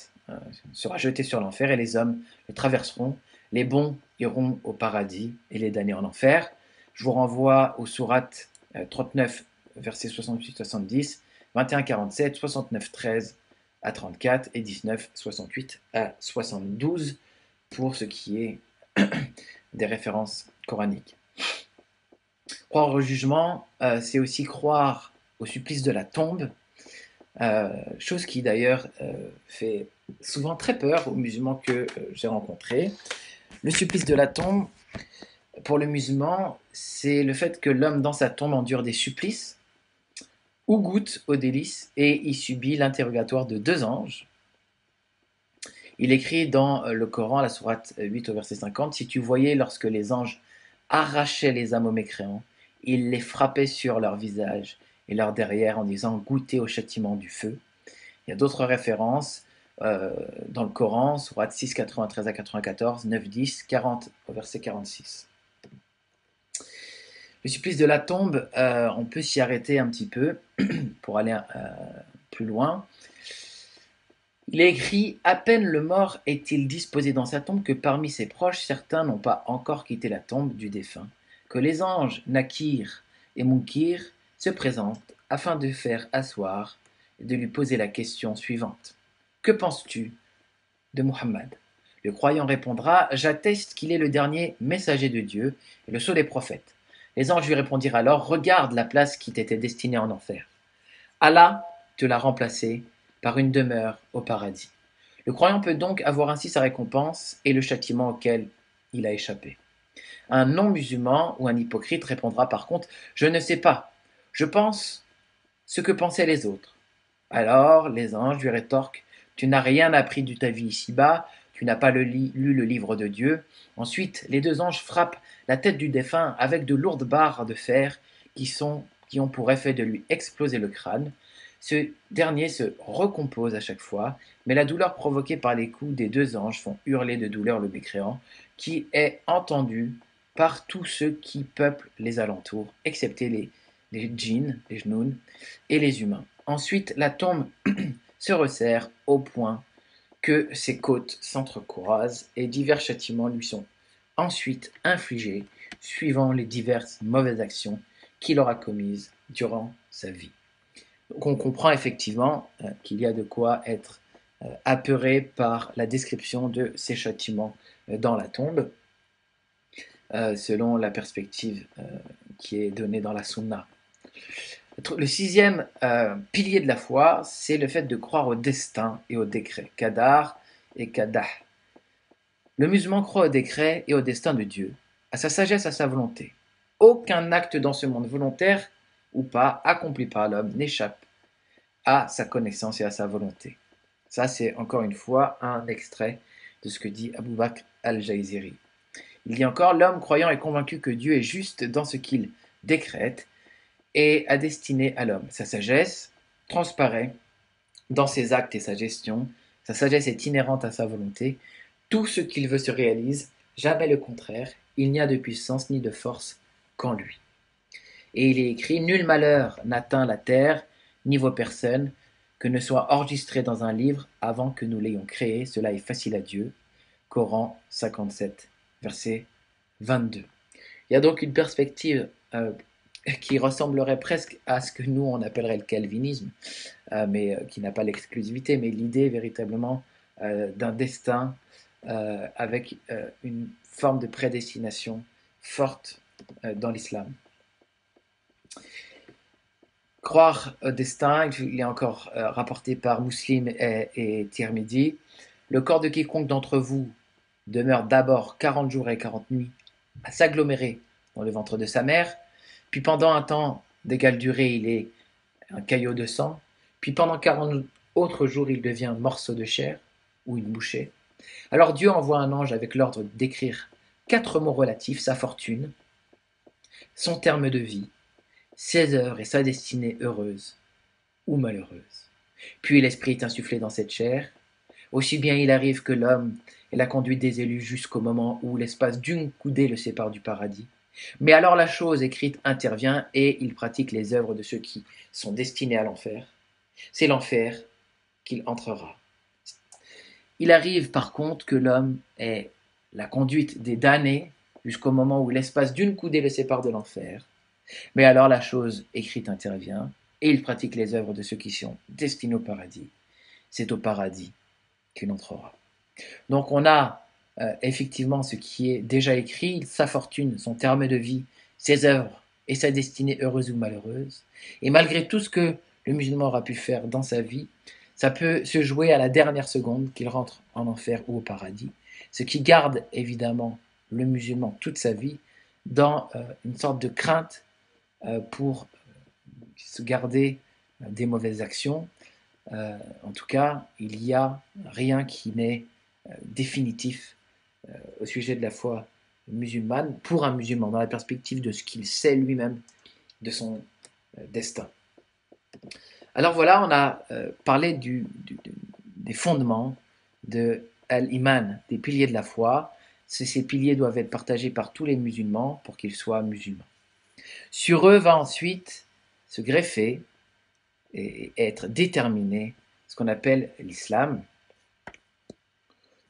sera jeté sur l'enfer et les hommes le traverseront. Les bons iront au paradis et les damnés en enfer. Je vous renvoie aux sourates 39, versets 68-70, 21-47, 69-13 à 34 et 19, 68 à 72 pour ce qui est des références coraniques. Croire au jugement, c'est aussi croire au supplice de la tombe, chose qui d'ailleurs fait souvent très peur aux musulmans que j'ai rencontrés. Le supplice de la tombe, pour le musulman, c'est le fait que l'homme dans sa tombe endure des supplices ou goûte aux délices et y subit l'interrogatoire de deux anges. Il écrit dans le Coran, la sourate 8 au verset 50, « Si tu voyais lorsque les anges arrachaient les âmes aux mécréants, ils les frappaient sur leur visage et leur derrière en disant « Goûtez au châtiment du feu ». Il y a d'autres références dans le Coran, sourate 6, 93 à 94, 9, 10, 40 au verset 46. Le supplice de la tombe, on peut s'y arrêter un petit peu pour aller plus loin. Il est écrit: à peine le mort est-il disposé dans sa tombe que parmi ses proches, certains n'ont pas encore quitté la tombe du défunt, que les anges Nakir et Munkir se présentent afin de faire asseoir et de lui poser la question suivante: que penses-tu de Muhammad? Le croyant répondra: j'atteste qu'il est le dernier messager de Dieu et le sceau des prophètes. Les anges lui répondirent alors: regarde la place qui t'était destinée en enfer. Allah te l'a remplacée par une demeure au paradis. Le croyant peut donc avoir ainsi sa récompense et le châtiment auquel il a échappé. Un non-musulman ou un hypocrite répondra par contre: je ne sais pas, je pense ce que pensaient les autres. Alors les anges lui rétorquent: tu n'as rien appris de ta vie ici-bas, tu n'as pas lu le livre de Dieu. Ensuite, les deux anges frappent la tête du défunt avec de lourdes barres de fer qui ont pour effet de lui exploser le crâne. Ce dernier se recompose à chaque fois, mais la douleur provoquée par les coups des deux anges font hurler de douleur le mécréant, qui est entendu par tous ceux qui peuplent les alentours, excepté les djinns, les jnouns et les humains. Ensuite, la tombe se resserre au point que ses côtes s'entrecroisent et divers châtiments lui sont ensuite infligés suivant les diverses mauvaises actions qu'il aura commises durant sa vie. Donc on comprend effectivement qu'il y a de quoi être apeuré par la description de ces châtiments dans la tombe, selon la perspective qui est donnée dans la Sunna. Le sixième pilier de la foi, c'est le fait de croire au destin et au décret, qadar et qadah. Le musulman croit au décret et au destin de Dieu, à sa sagesse, à sa volonté. Aucun acte dans ce monde, volontaire ou pas, accompli par l'homme, n'échappe à sa connaissance et à sa volonté. Ça, c'est encore une fois un extrait de ce que dit Abu Bakr al-Jaiziri. Il dit encore: l'homme croyant est convaincu que Dieu est juste dans ce qu'il décrète et a destiné à l'homme. Sa sagesse transparaît dans ses actes et sa gestion. Sa sagesse est inhérente à sa volonté. Tout ce qu'il veut se réalise, jamais le contraire. Il n'y a de puissance ni de force qu'en lui. Et il est écrit: nul malheur n'atteint la terre, ni vos personnes, que ne soit enregistré dans un livre avant que nous l'ayons créé. Cela est facile à Dieu. Coran 57, verset 22. Il y a donc une perspective qui ressemblerait presque à ce que nous on appellerait le calvinisme, mais qui n'a pas l'exclusivité, mais l'idée véritablement d'un destin avec une forme de prédestination forte dans l'islam. Croire au destin, il est encore rapporté par Muslim et Tirmidhi: le corps de quiconque d'entre vous demeure d'abord 40 jours et 40 nuits à s'agglomérer dans le ventre de sa mère, puis pendant un temps d'égale durée il est un caillot de sang, puis pendant 40 autres jours il devient morceau de chair ou une bouchée. Alors Dieu envoie un ange avec l'ordre d'écrire 4 mots relatifs: sa fortune, son terme de vie, ses heures et sa destinée heureuse ou malheureuse. Puis l'esprit est insufflé dans cette chair. Aussi bien il arrive que l'homme ait la conduite des élus jusqu'au moment où l'espace d'une coudée le sépare du paradis. Mais alors la chose écrite intervient et il pratique les œuvres de ceux qui sont destinés à l'enfer. C'est l'enfer qu'il entrera. Il arrive par contre que l'homme ait la conduite des damnés jusqu'au moment où l'espace d'une coudée le sépare de l'enfer. Mais alors la chose écrite intervient et il pratique les œuvres de ceux qui sont destinés au paradis. C'est au paradis qu'il entrera. Donc on a effectivement ce qui est déjà écrit: sa fortune, son terme de vie, ses œuvres et sa destinée heureuse ou malheureuse. Et malgré tout ce que le musulman aura pu faire dans sa vie, ça peut se jouer à la dernière seconde qu'il rentre en enfer ou au paradis, ce qui garde évidemment le musulman toute sa vie dans une sorte de crainte pour se garder des mauvaises actions. En tout cas, il n'y a rien qui n'est définitif au sujet de la foi musulmane pour un musulman, dans la perspective de ce qu'il sait lui-même de son destin. Alors voilà, on a parlé des fondements de al-iman, des piliers de la foi. Ces piliers doivent être partagés par tous les musulmans pour qu'ils soient musulmans. Sur eux va ensuite se greffer et être déterminé ce qu'on appelle l'islam.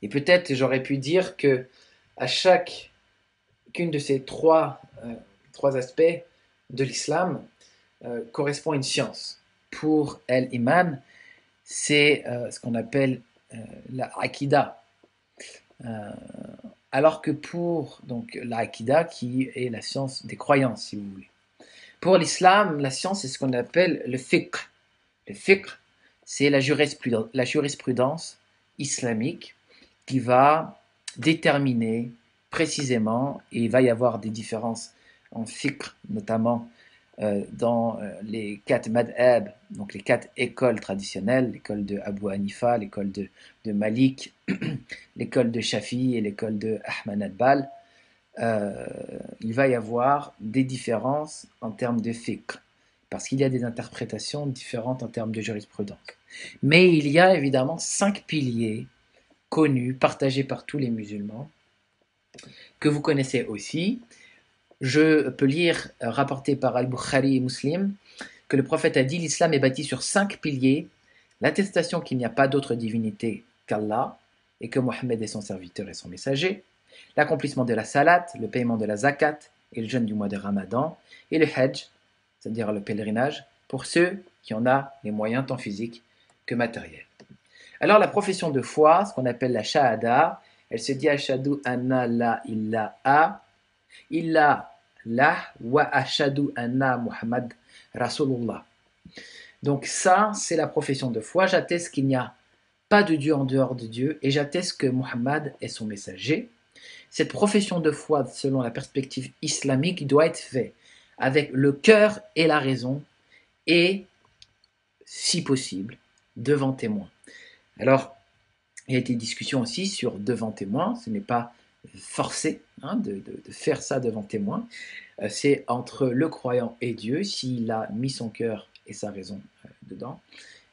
Et peut-être j'aurais pu dire que à chacune de ces trois aspects de l'islam correspond à une science. Pour al-iman, c'est ce qu'on appelle la akida. Alors que pour donc, la akida, qui est la science des croyances, si vous voulez. Pour l'islam, la science, c'est ce qu'on appelle le fiqh. Le fiqh, c'est la jurisprudence islamique qui va déterminer précisément, et il va y avoir des différences en fiqh, notamment dans les 4 madhab, donc les 4 écoles traditionnelles, l'école de Abu Hanifa, l'école de Malik, l'école de Shafi'i et l'école de Ahmad Hanbal, il va y avoir des différences en termes de fiqh, parce qu'il y a des interprétations différentes en termes de jurisprudence. Mais il y a évidemment 5 piliers connus, partagés par tous les musulmans, que vous connaissez aussi. Je peux lire, rapporté par Al-Bukhari et Muslim, que le prophète a dit: l'islam est bâti sur 5 piliers, l'attestation qu'il n'y a pas d'autre divinité qu'Allah, et que Mohammed est son serviteur et son messager, l'accomplissement de la salat, le paiement de la zakat et le jeûne du mois de Ramadan, et le hajj, c'est-à-dire le pèlerinage, pour ceux qui en ont les moyens tant physiques que matériels. Alors la profession de foi, ce qu'on appelle la shahada, elle se dit ashadu anna la ilaha illa la wa ashadu anna Muhammad Rasulullah. Donc ça, c'est la profession de foi. J'atteste qu'il n'y a pas de Dieu en dehors de Dieu et j'atteste que Muhammad est son messager. Cette profession de foi, selon la perspective islamique, doit être faite avec le cœur et la raison et, si possible, devant témoin. Alors, il y a été discussion aussi sur devant témoin. Ce n'est pas forcé de faire ça devant témoin. C'est entre le croyant et Dieu, s'il a mis son cœur et sa raison dedans.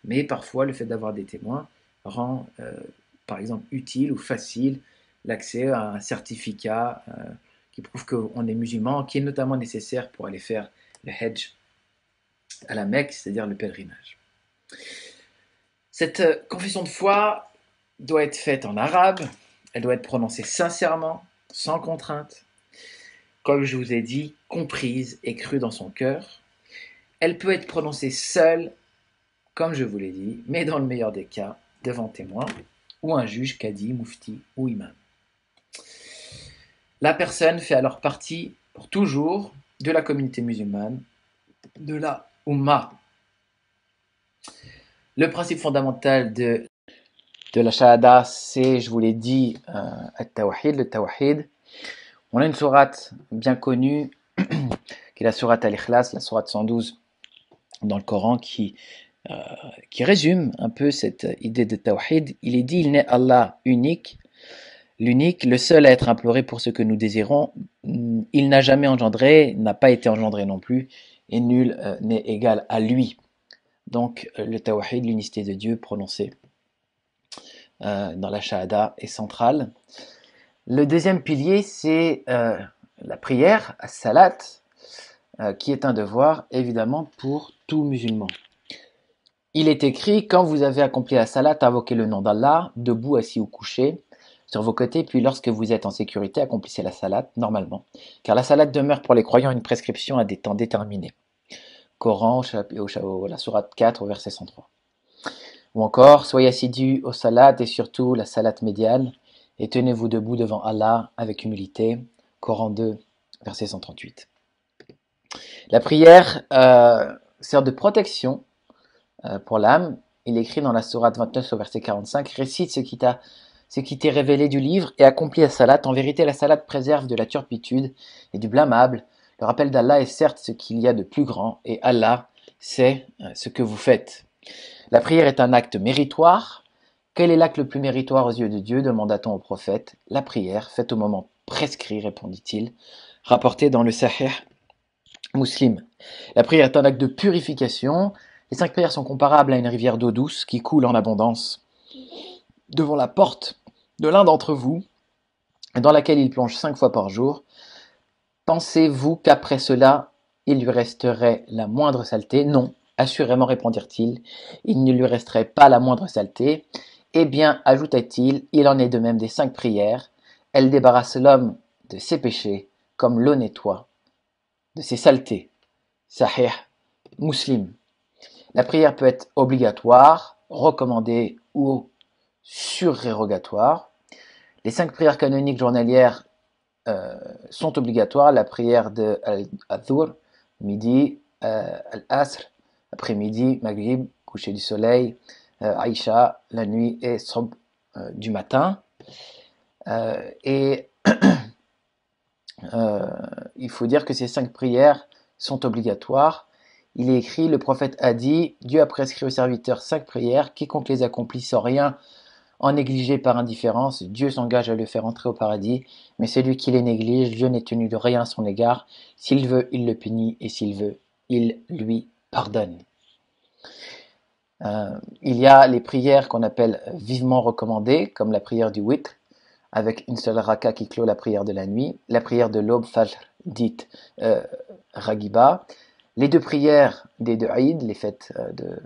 Mais parfois, le fait d'avoir des témoins rend, par exemple, utile ou facile l'accès à un certificat qui prouve qu'on est musulman, qui est notamment nécessaire pour aller faire le hajj à la Mecque, c'est-à-dire le pèlerinage. Cette confession de foi doit être faite en arabe, elle doit être prononcée sincèrement, sans contrainte, comme je vous ai dit, comprise et crue dans son cœur. Elle peut être prononcée seule, comme je vous l'ai dit, mais dans le meilleur des cas, devant témoin, ou un juge, cadi, mufti ou imam. La personne fait alors partie, pour toujours, de la communauté musulmane, de la Ummah. Le principe fondamental de la Shahada, c'est, je vous l'ai dit, le Tawhid. On a une sourate bien connue, qui est la sourate Al-Ikhlas, la sourate 112 dans le Coran, qui résume un peu cette idée de Tawhid. Il est dit: il n'est Allah unique, l'unique, le seul à être imploré pour ce que nous désirons. Il n'a jamais engendré, n'a pas été engendré non plus, et nul n'est égal à lui. Donc le Tawhid, l'unicité de Dieu prononcée dans la Shahada est centrale. Le deuxième pilier, c'est la prière, as-salat, qui est un devoir évidemment pour tout musulman. Il est écrit: quand vous avez accompli la salat, invoquez le nom d'Allah, debout, assis ou couché, sur vos côtés, puis lorsque vous êtes en sécurité, accomplissez la salat normalement, car la salat demeure pour les croyants une prescription à des temps déterminés. Coran, la sourate 4, au verset 103. Ou encore: soyez assidus aux salat et surtout la salat médiane, et tenez-vous debout devant Allah avec humilité. Coran 2, verset 138. La prière sert de protection pour l'âme. Il est écrit dans la sourate 29 au verset 45: récite ce qui t'est révélé du livre et accomplis la salat. En vérité, la salat préserve de la turpitude et du blâmable. Le rappel d'Allah est certes ce qu'il y a de plus grand, et Allah sait ce que vous faites. La prière est un acte méritoire. Quel est l'acte le plus méritoire aux yeux de Dieu, demanda-t-on au prophète. La prière, faite au moment prescrit, répondit-il, rapporté dans le Sahih Muslim. La prière est un acte de purification. Les 5 prières sont comparables à une rivière d'eau douce qui coule en abondance. devant la porte de l'un d'entre vous, dans laquelle il plonge 5 fois par jour, pensez-vous qu'après cela, il lui resterait la moindre saleté? Non, assurément, répondirent-ils, il ne lui resterait pas la moindre saleté. Eh bien, ajouta-t-il, il en est de même des 5 prières. Elles débarrassent l'homme de ses péchés, comme l'eau nettoie de ses saletés. Sahih Muslim. La prière peut être obligatoire, recommandée ou surrérogatoire. Les 5 prières canoniques journalières sont obligatoires. La prière de Al-Dhuhr, midi, Al-Asr, après-midi, Maghrib, coucher du soleil, Aïcha, la nuit et Subh du matin. Et il faut dire que ces 5 prières sont obligatoires. Il est écrit, le prophète a dit, Dieu a prescrit aux serviteurs 5 prières, quiconque les accomplit sans rien en négliger par indifférence, Dieu s'engage à le faire entrer au paradis, mais celui qui les néglige, Dieu n'est tenu de rien à son égard. S'il veut, il le punit, et s'il veut, il lui pardonne. Il y a les prières qu'on appelle vivement recommandées, comme la prière du witr, avec une seule raka qui clôt la prière de la nuit, la prière de l'aube, fajr, dite ragiba, les 2 prières des 2 Eid, les fêtes de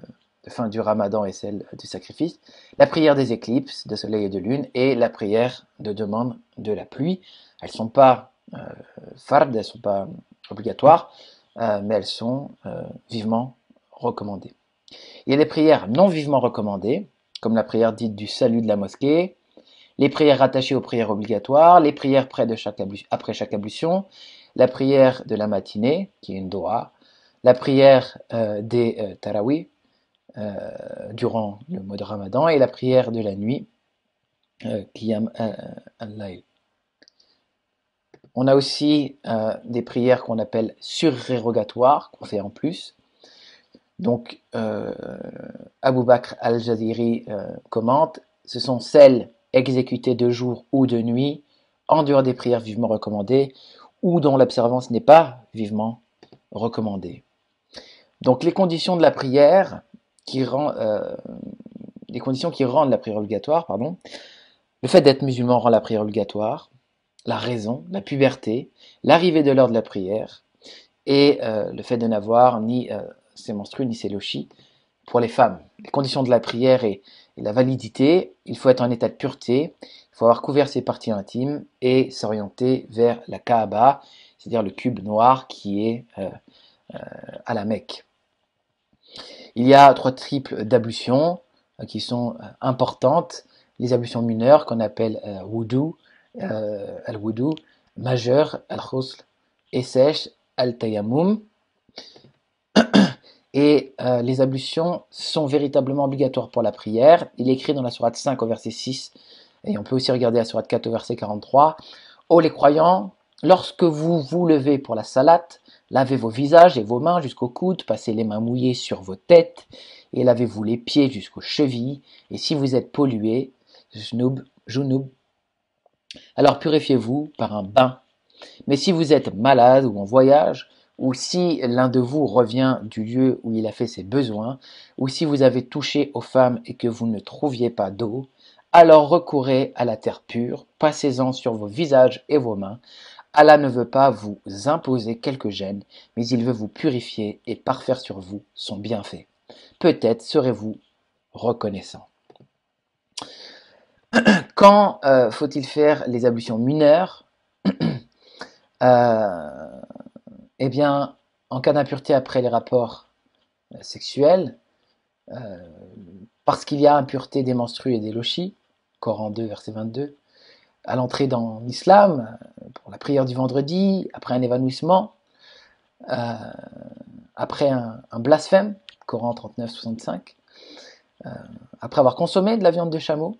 fin du Ramadan et celle du sacrifice, la prière des éclipses de soleil et de lune et la prière de demande de la pluie. Elles ne sont pas fard, elles ne sont pas obligatoires, mais elles sont vivement recommandées. Il y a des prières non vivement recommandées, comme la prière dite du salut de la mosquée, les prières rattachées aux prières obligatoires, les prières après chaque ablution, la prière de la matinée, qui est une doha, la prière des tarawih, durant le mois de Ramadan, et la prière de la nuit, Qiyam al-Layl. On a aussi des prières qu'on appelle surrérogatoires, qu'on fait en plus. Donc, Abu Bakr al-Jaziri commente, ce sont celles exécutées de jour ou de nuit, en dehors des prières vivement recommandées, ou dont l'observance n'est pas vivement recommandée. Donc, les conditions de la prière les conditions qui rendent la prière obligatoire, le fait d'être musulman rend la prière obligatoire, la raison, la puberté, l'arrivée de l'heure de la prière, et le fait de n'avoir ni ses menstrues ni ses lochis pour les femmes. Les conditions de la prière et la validité, il faut être en état de pureté, il faut avoir couvert ses parties intimes et s'orienter vers la Kaaba, c'est-à-dire le cube noir qui est à la Mecque. Il y a 3 types d'ablutions qui sont importantes. Les ablutions mineures qu'on appelle wudu, al-wudu, majeur, al-khusl, et sèche, al-tayammum. Et les ablutions sont véritablement obligatoires pour la prière. Il est écrit dans la sourate 5 au verset 6, et on peut aussi regarder la sourate 4 au verset 43. Ô les croyants, lorsque vous vous levez pour la salate, lavez vos visages et vos mains jusqu'aux coudes, passez les mains mouillées sur vos têtes, et lavez-vous les pieds jusqu'aux chevilles, et si vous êtes pollué, junub, alors purifiez-vous par un bain. Mais si vous êtes malade ou en voyage, ou si l'un de vous revient du lieu où il a fait ses besoins, ou si vous avez touché aux femmes et que vous ne trouviez pas d'eau, alors recourez à la terre pure, passez-en sur vos visages et vos mains. Allah ne veut pas vous imposer quelque gêne, mais il veut vous purifier et parfaire sur vous son bienfait. Peut-être serez-vous reconnaissant. Quand faut-il faire les ablutions mineures? Eh bien, en cas d'impureté après les rapports sexuels, parce qu'il y a impureté des menstrues et des lochis, Coran 2, verset 22, à l'entrée dans l'islam, pour la prière du vendredi, après un évanouissement, après un blasphème, Coran 39, 65, après avoir consommé de la viande de chameau.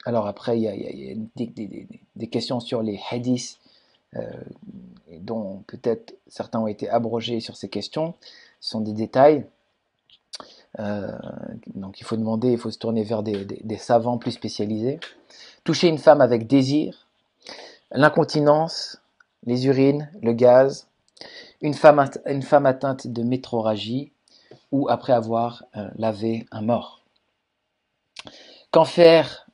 Alors après, il y a des questions sur les hadiths, dont peut-être certains ont été abrogés sur ces questions. Ce sont des détails. Donc il faut se tourner vers des savants plus spécialisés. Toucher une femme avec désir, l'incontinence, les urines, le gaz, une femme atteinte de métrorragie, ou après avoir lavé un mort. Qu'en faire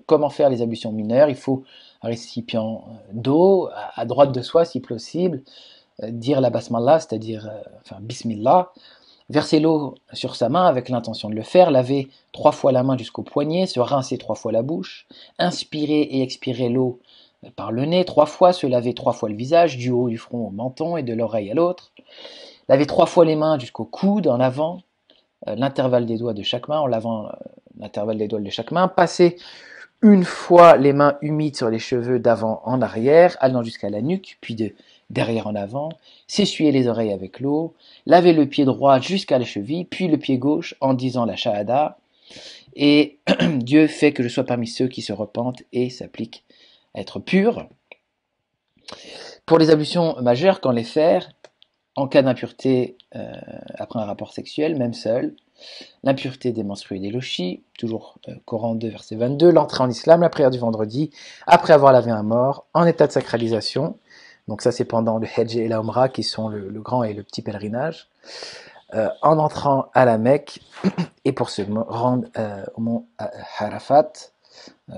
comment faire les ablutions mineures? Il faut un récipient d'eau à droite de soi si possible, dire la basmallah, c'est-à-dire bismillah, verser l'eau sur sa main avec l'intention de le faire, laver 3 fois la main jusqu'au poignet, se rincer 3 fois la bouche, inspirer et expirer l'eau par le nez 3 fois, se laver 3 fois le visage, du haut du front au menton et de l'oreille à l'autre, laver 3 fois les mains jusqu'au coude en avant, l'intervalle des doigts de chaque main, en lavant l'intervalle des doigts de chaque main, passer une fois les mains humides sur les cheveux d'avant en arrière, allant jusqu'à la nuque, puis de derrière en avant, s'essuyer les oreilles avec l'eau, laver le pied droit jusqu'à la cheville, puis le pied gauche en disant la shahada, et Dieu fait que je sois parmi ceux qui se repentent et s'appliquent à être purs. Pour les ablutions majeures, quand les faire, en cas d'impureté après un rapport sexuel, même seul, l'impureté des menstrues et des lochis, toujours Coran 2, verset 22, l'entrée en islam, la prière du vendredi, après avoir lavé un mort, en état de sacralisation, donc ça c'est pendant le Hajj et la Umrah qui sont le grand et le petit pèlerinage, en entrant à la Mecque et pour se rendre au mont Arafat,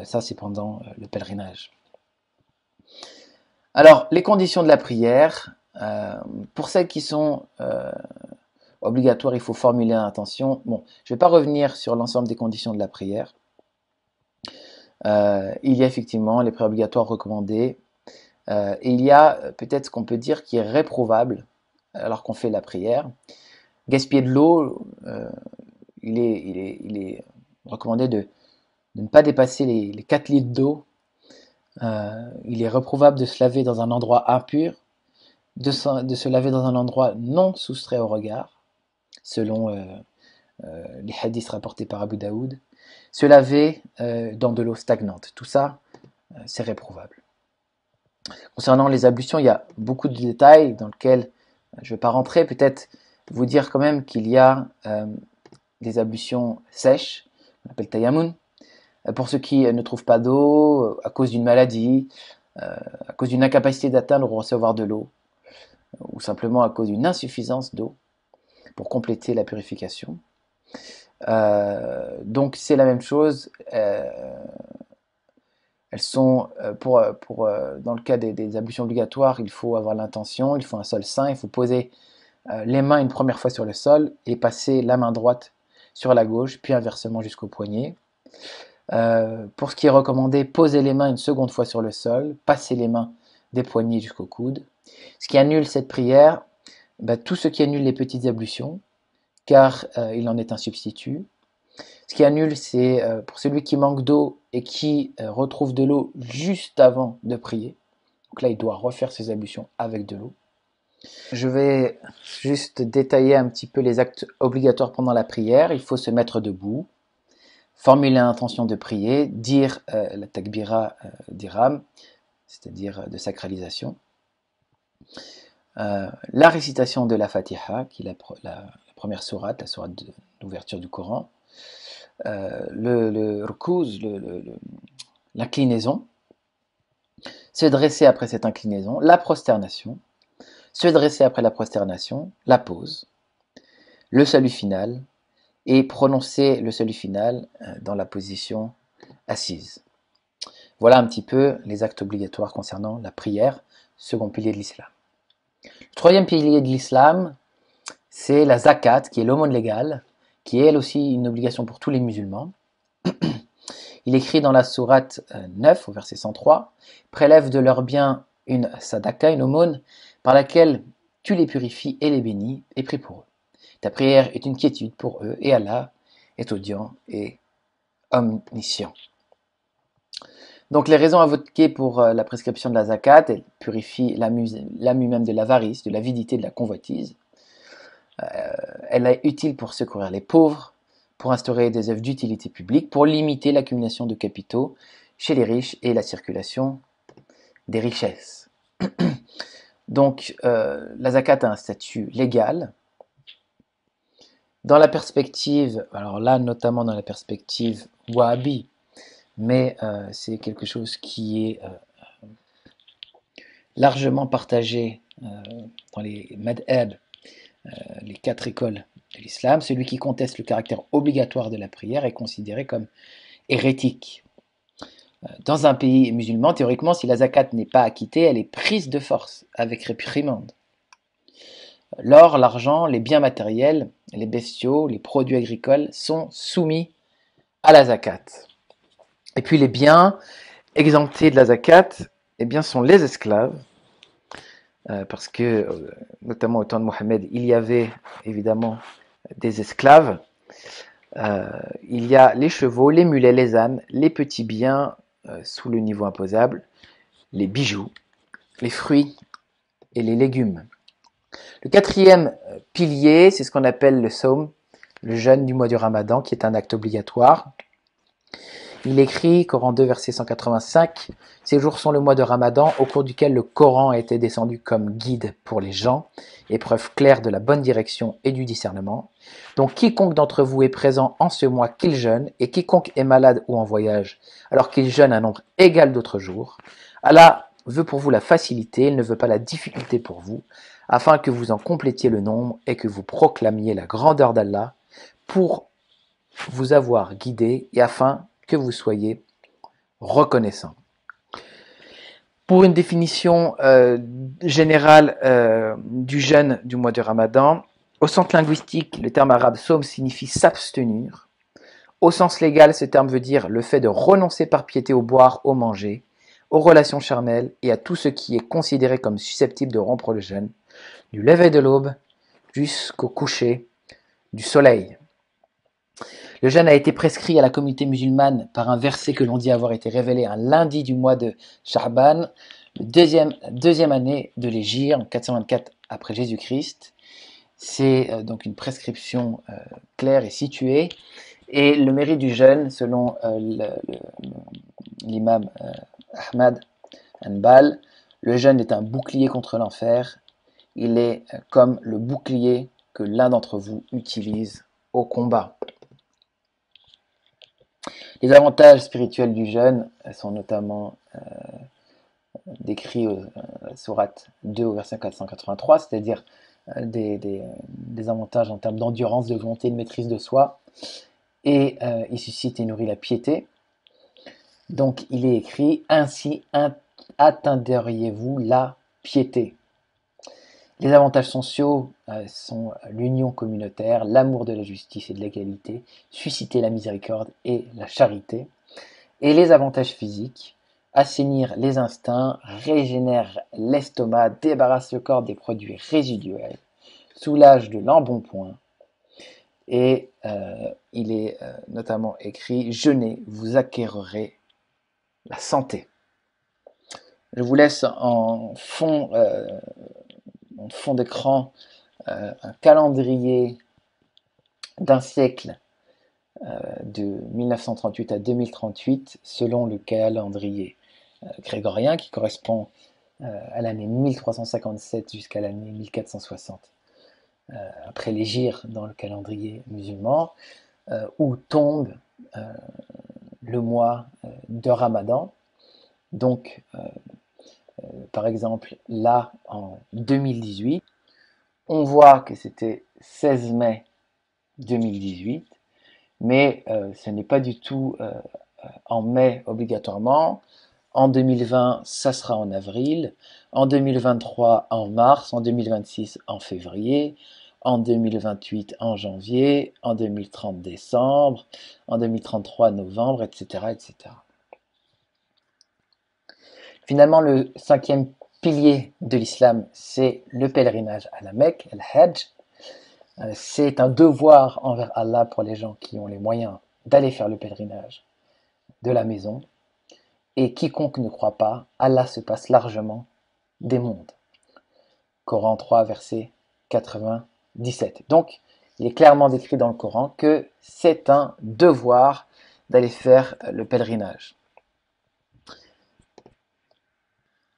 ça c'est pendant le pèlerinage. Alors, les conditions de la prière, pour celles qui sont obligatoires, il faut formuler l'intention. Bon, je ne vais pas revenir sur l'ensemble des conditions de la prière. Il y a effectivement les prières obligatoires recommandées. Et il y a peut-être ce qu'on peut dire qui est réprouvable alors qu'on fait la prière. Gaspiller de l'eau, il est recommandé de ne pas dépasser les 4 litres d'eau. Il est réprouvable de se laver dans un endroit impur, de se laver dans un endroit non soustrait au regard, selon les hadiths rapportés par Abu Daoud, se laver dans de l'eau stagnante. Tout ça, c'est réprouvable. Concernant les ablutions, il y a beaucoup de détails dans lesquels je ne vais pas rentrer, peut-être vous dire quand même qu'il y a des ablutions sèches, on appelle tayammum, pour ceux qui ne trouvent pas d'eau à cause d'une maladie, à cause d'une incapacité d'atteindre ou recevoir de l'eau, ou simplement à cause d'une insuffisance d'eau pour compléter la purification. Donc c'est la même chose. Elles sont dans le cas des ablutions obligatoires, il faut avoir l'intention, il faut un sol sain, il faut poser les mains une première fois sur le sol et passer la main droite sur la gauche, puis inversement jusqu'au poignet. Pour ce qui est recommandé, poser les mains une seconde fois sur le sol, passer les mains des poignets jusqu'au coude. Ce qui annule cette prière, tout ce qui annule les petites ablutions, car il en est un substitut. Ce qui annule, c'est pour celui qui manque d'eau et qui retrouve de l'eau juste avant de prier. Donc là, il doit refaire ses ablutions avec de l'eau. Je vais juste détailler un petit peu les actes obligatoires pendant la prière. Il faut se mettre debout, formuler l'intention de prier, dire la takbira d'Iram, c'est-à-dire de sacralisation. La récitation de la Fatiha, qui est la première sourate, la sourate d'ouverture du Coran. Le rukuz, l'inclinaison, se dresser après cette inclinaison, la prosternation, se dresser après la prosternation, la pause, le salut final, et prononcer le salut final dans la position assise. Voilà un petit peu les actes obligatoires concernant la prière, second pilier de l'islam. Le troisième pilier de l'islam, c'est la zakat, qui est l'aumône légale, qui est elle aussi une obligation pour tous les musulmans. Il écrit dans la sourate 9, au verset 103, « Prélève de leurs biens une sadaka, une aumône, par laquelle tu les purifies et les bénis, et prie pour eux. Ta prière est une quiétude pour eux, et Allah est audient et omniscient. » Donc les raisons invoquées pour la prescription de la zakat, elle purifie l'âme même de l'avarice, de l'avidité, de la convoitise. Elle est utile pour secourir les pauvres, pour instaurer des œuvres d'utilité publique, pour limiter l'accumulation de capitaux chez les riches et la circulation des richesses. Donc, la zakat a un statut légal. Dans la perspective, alors là notamment dans la perspective wahhabi, mais c'est quelque chose qui est largement partagé dans les madhab les 4 écoles de l'islam. Celui qui conteste le caractère obligatoire de la prière est considéré comme hérétique. Dans un pays musulman, théoriquement, si la zakat n'est pas acquittée, elle est prise de force, avec réprimande. L'or, l'argent, les biens matériels, les bestiaux, les produits agricoles sont soumis à la zakat. Et puis les biens exemptés de la zakat, eh bien, sont les esclaves, parce que, notamment au temps de Mohammed, il y avait évidemment des esclaves. Il y a les chevaux, les mulets, les ânes, les petits biens sous le niveau imposable, les bijoux, les fruits et les légumes. Le quatrième pilier, c'est ce qu'on appelle le Sawm, le jeûne du mois du Ramadan, qui est un acte obligatoire. Il écrit, Coran 2, verset 185, « Ces jours sont le mois de Ramadan, au cours duquel le Coran a été descendu comme guide pour les gens, et preuve claire de la bonne direction et du discernement. Donc quiconque d'entre vous est présent en ce mois qu'il jeûne, et quiconque est malade ou en voyage, alors qu'il jeûne un nombre égal d'autres jours, Allah veut pour vous la facilité, il ne veut pas la difficulté pour vous, afin que vous en complétiez le nombre et que vous proclamiez la grandeur d'Allah pour vous avoir guidé et afin que vous soyez reconnaissants. » Pour une définition générale du jeûne du mois de Ramadan, au sens linguistique, le terme arabe sawm signifie s'abstenir. Au sens légal, ce terme veut dire le fait de renoncer par piété au boire, au manger, aux relations charnelles et à tout ce qui est considéré comme susceptible de rompre le jeûne, du lever de l'aube jusqu'au coucher du soleil. Le jeûne a été prescrit à la communauté musulmane par un verset que l'on dit avoir été révélé un lundi du mois de Sha'ban, le deuxième année de l'Hégire, en 424 après Jésus-Christ. C'est donc une prescription claire et située. Et le mérite du jeûne, selon l'imam Ahmad Hanbal, le jeûne est un bouclier contre l'enfer. Il est comme le bouclier que l'un d'entre vous utilise au combat. Les avantages spirituels du jeûne sont notamment décrits au sourate 2 au verset 483, c'est-à-dire des avantages en termes d'endurance, de volonté, de maîtrise de soi, et il suscite et nourrit la piété. Donc il est écrit « Ainsi atteindriez-vous la piété ». Les avantages sociaux sont l'union communautaire, l'amour de la justice et de l'égalité, susciter la miséricorde et la charité. Et les avantages physiques, assainir les instincts, régénère l'estomac, débarrasse le corps des produits résiduels, soulage de l'embonpoint. Et il est notamment écrit « Jeûnez, vous acquérerez la santé ». Je vous laisse en fond d'écran un calendrier d'un siècle de 1938 à 2038 selon le calendrier grégorien qui correspond à l'année 1357 jusqu'à l'année 1460 après l'hégire dans le calendrier musulman où tombe le mois de Ramadan. Donc par exemple là en 2018 on voit que c'était 16 mai 2018, mais ce n'est pas du tout en mai obligatoirement. En 2020, ça sera en avril. En 2023, en mars. En 2026, en février. En 2028, en janvier. En 2030, décembre. En 2033, novembre, etc., etc. Finalement, le cinquième pilier de l'islam, c'est le pèlerinage à la Mecque, le Hajj. C'est un devoir envers Allah pour les gens qui ont les moyens d'aller faire le pèlerinage de la maison. Et quiconque ne croit pas, Allah se passe largement des mondes. Coran 3, verset 97. Donc, il est clairement décrit dans le Coran que c'est un devoir d'aller faire le pèlerinage.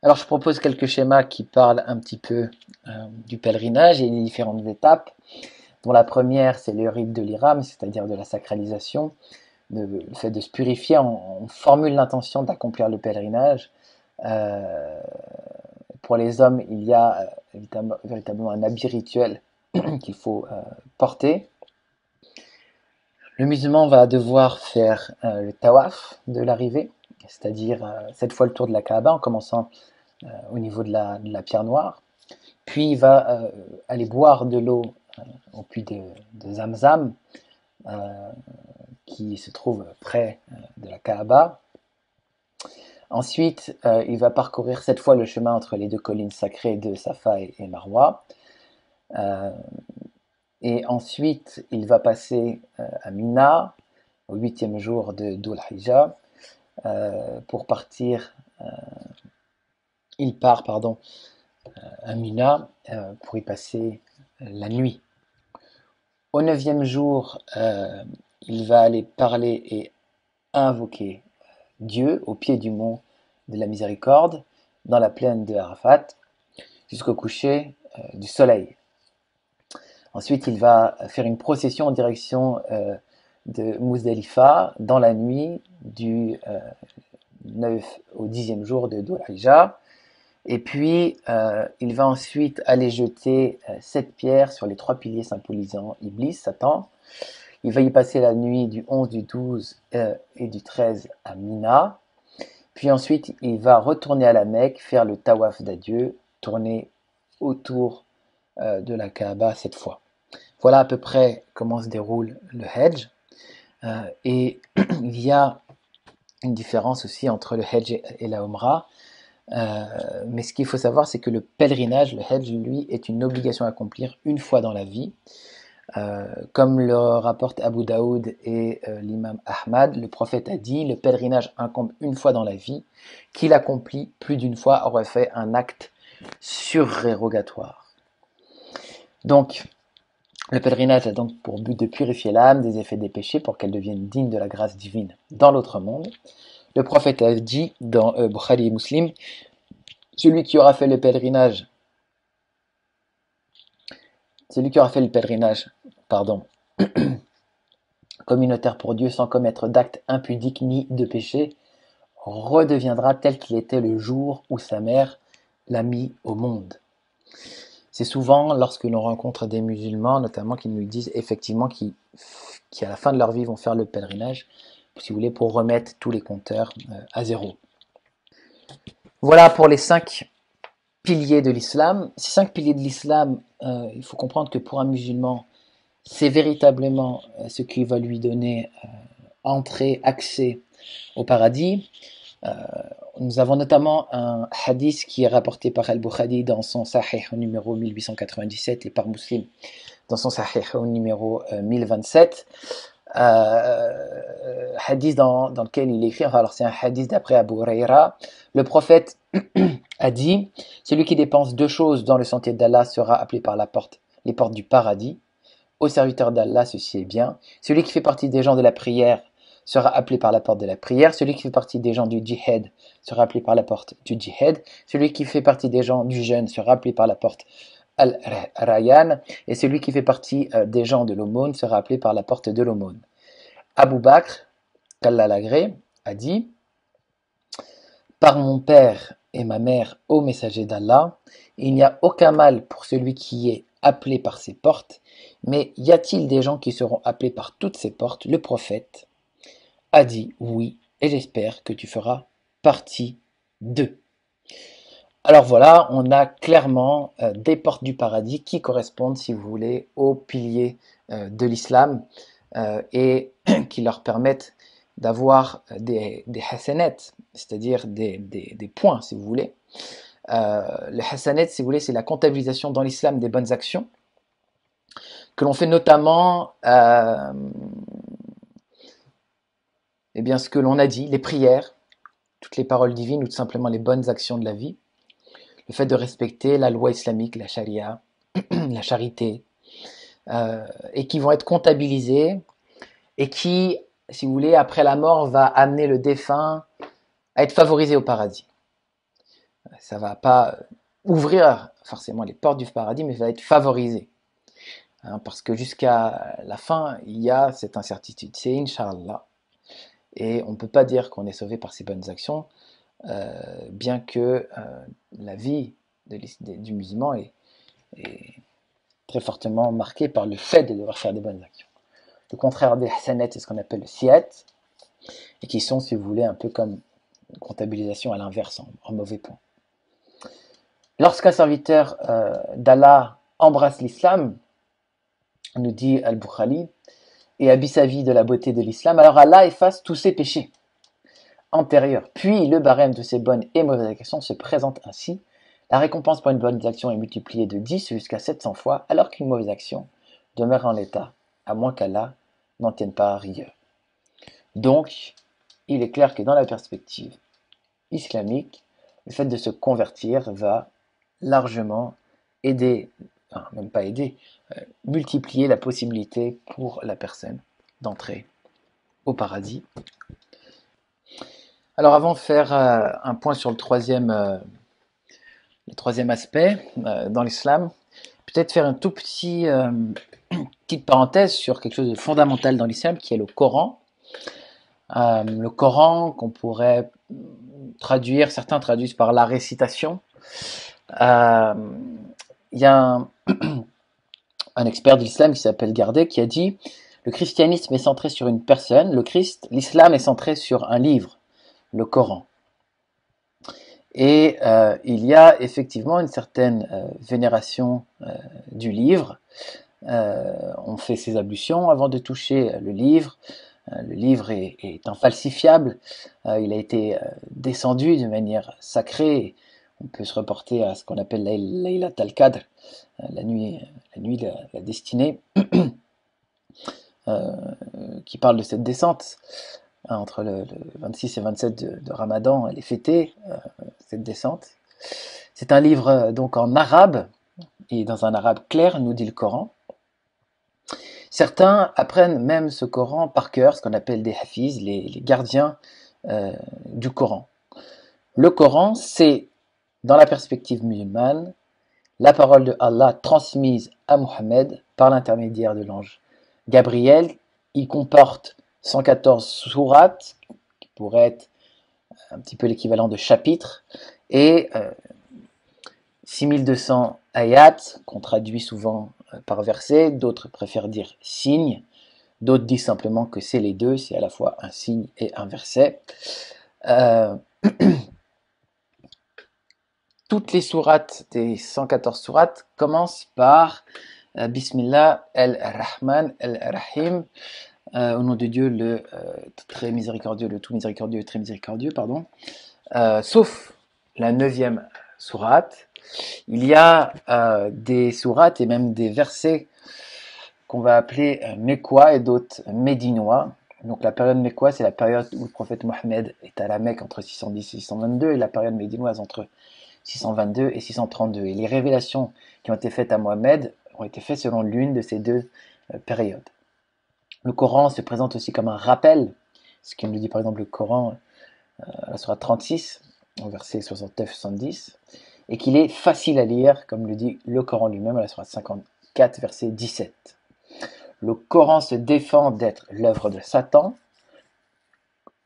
Alors, je propose quelques schémas qui parlent un petit peu du pèlerinage et les différentes étapes. Dont la première, c'est le rite de l'Ihram, c'est-à-dire de la sacralisation, le fait de se purifier. On formule l'intention d'accomplir le pèlerinage. Pour les hommes, il y a véritablement un habit rituel qu'il faut porter. Le musulman va devoir faire le tawaf de l'arrivée, c'est-à-dire 7 fois le tour de la Kaaba en commençant au niveau de la pierre noire. Puis il va aller boire de l'eau au puits de Zamzam qui se trouve près de la Kaaba. Ensuite, il va parcourir 7 fois le chemin entre les deux collines sacrées de Safa et Marwa. Et ensuite, il va passer à Mina, au 8e jour de Dhul Hijjah, pour partir. Il part, pardon, à Mina pour y passer la nuit. Au 9e jour, il va aller parler et invoquer Dieu au pied du mont de la Miséricorde, dans la plaine de Arafat, jusqu'au coucher du soleil. Ensuite, il va faire une procession en direction de Muzdalifa dans la nuit du 9 au 10e jour de Dhul Hijjah. Et puis, il va ensuite aller jeter 7 pierres sur les 3 piliers symbolisant Iblis, Satan. Il va y passer la nuit du 11, du 12 et du 13 à Mina. Puis ensuite, il va retourner à la Mecque, faire le tawaf d'adieu, tourner autour de la Kaaba 7 fois. Voilà à peu près comment se déroule le Hajj. Et il y a une différence aussi entre le Hajj et la Umrah. Mais ce qu'il faut savoir, c'est que le pèlerinage, le Hajj, lui, est une obligation à accomplir une fois dans la vie. Comme le rapporte Abu Daoud et l'imam Ahmad, le prophète a dit, le pèlerinage incombe une fois dans la vie, qui l'accomplit plus d'une fois aurait fait un acte surrérogatoire. Donc, le pèlerinage a donc pour but de purifier l'âme des effets des péchés pour qu'elle devienne digne de la grâce divine dans l'autre monde. Le prophète a dit dans Bukhari et Muslim, celui qui aura fait le pèlerinage, communautaire pour Dieu sans commettre d'actes impudiques ni de péché, redeviendra tel qu'il était le jour où sa mère l'a mis au monde. C'est souvent lorsque l'on rencontre des musulmans, notamment, qui nous disent effectivement qui à la fin de leur vie vont faire le pèlerinage, si vous voulez, pour remettre tous les compteurs à zéro. Voilà pour les 5 piliers de l'islam. Ces 5 piliers de l'islam, il faut comprendre que pour un musulman, c'est véritablement ce qui va lui donner entrée, accès au paradis. Nous avons notamment un hadith qui est rapporté par Al-Bukhari dans son Sahih au numéro 1897 et par Muslim dans son Sahih au numéro 1027. Hadith dans lequel il écrit, alors c'est un hadith d'après Abu Huraira, le prophète a dit, celui qui dépense 2 choses dans le sentier d'Allah sera appelé par les portes du paradis. Au serviteur d'Allah, ceci est bien. Celui qui fait partie des gens de la prière sera appelé par la porte de la prière. Celui qui fait partie des gens du djihad sera appelé par la porte du djihad. Celui qui fait partie des gens du jeûne sera appelé par la porte Al-Rayyan. Et celui qui fait partie des gens de l'aumône sera appelé par la porte de l'aumône. Abu Bakr, qu'Allah l'agrée, a dit, par mon père et ma mère, ô messager d'Allah, il n'y a aucun mal pour celui qui est appelé par ces portes, mais y a-t-il des gens qui seront appelés par toutes ces portes? Le prophète a dit oui, et j'espère que tu feras partie d'eux. Alors voilà, on a clairement des portes du paradis qui correspondent, si vous voulez, aux piliers de l'islam et qui leur permettent d'avoir des hasanat, c'est-à-dire des points, si vous voulez. Les hasanat, si vous voulez, c'est la comptabilisation dans l'islam des bonnes actions que l'on fait notamment, eh bien, ce que l'on a dit, les prières, toutes les paroles divines ou tout simplement les bonnes actions de la vie, le fait de respecter la loi islamique, la charia, la charité, et qui vont être comptabilisées et qui, si vous voulez, après la mort, va amener le défunt à être favorisé au paradis. Ça ne va pas ouvrir forcément les portes du paradis, mais ça va être favorisé. Parce que jusqu'à la fin, il y a cette incertitude. C'est Inch'Allah. Et on ne peut pas dire qu'on est sauvé par ses bonnes actions, bien que la vie du musulman est très fortement marqué par le fait de devoir faire des bonnes actions. Le contraire des hasanat, c'est ce qu'on appelle le siyat, et qui sont, si vous voulez, un peu comme une comptabilisation à l'inverse, en mauvais point. Lorsqu'un serviteur d'Allah embrasse l'islam, nous dit Al-Bukhari, et habille sa vie de la beauté de l'islam, alors Allah efface tous ses péchés antérieurs. Puis le barème de ses bonnes et mauvaises actions se présente ainsi. La récompense pour une bonne action est multipliée de 10 jusqu'à 700 fois, alors qu'une mauvaise action demeure en l'état, à moins qu'Allah n'en tienne pas à rigueur. Donc, il est clair que dans la perspective islamique, le fait de se convertir va largement aider, enfin, même pas aider, multiplier la possibilité pour la personne d'entrer au paradis. Alors avant de faire un point sur le troisième aspect dans l'islam, peut-être faire une petite parenthèse sur quelque chose de fondamental dans l'islam qui est le Coran. Le Coran qu'on pourrait traduire, certains traduisent par la récitation. Il y a un expert de l'islam qui s'appelle Gardé qui a dit « Le christianisme est centré sur une personne, l'islam est centré sur un livre, le Coran. » Et il y a effectivement une certaine vénération du livre. On fait ses ablutions avant de toucher le livre. Le livre est infalsifiable. Il a été descendu de manière sacrée. On peut se reporter à ce qu'on appelle Laylat al-Qadr, la nuit de la destinée, qui parle de cette descente. Entre le 26 et 27 de Ramadan, elle est fêtée, cette descente. C'est un livre donc en arabe, et dans un arabe clair, nous dit le Coran. Certains apprennent même ce Coran par cœur, ce qu'on appelle des hafiz, les gardiens du Coran. Le Coran, c'est, dans la perspective musulmane, la parole de Allah transmise à Mohammed par l'intermédiaire de l'ange Gabriel. Il comporte 114 sourates, qui pourraient être un petit peu l'équivalent de chapitres, et 6200 ayats, qu'on traduit souvent par verset, d'autres préfèrent dire signes, d'autres disent simplement que c'est les deux, c'est à la fois un signe et un verset. Toutes les sourates des 114 sourates commencent par Bismillah al-Rahman al-Rahim, au nom de Dieu, le très miséricordieux, le tout miséricordieux, le très miséricordieux, pardon. Sauf la 9e sourate. Il y a des sourates et même des versets qu'on va appeler mécois et d'autres médinois. Donc la période mécois, c'est la période où le prophète Mohammed est à la Mecque entre 610 et 622, et la période médinoise entre 622 et 632. Et les révélations qui ont été faites à Mohammed ont été faites selon l'une de ces deux périodes. Le Coran se présente aussi comme un rappel, ce qui nous dit par exemple le Coran à la sourate 36, au verset 69-70, et qu'il est facile à lire, comme le dit le Coran lui-même à la sourate 54, verset 17. Le Coran se défend d'être l'œuvre de Satan,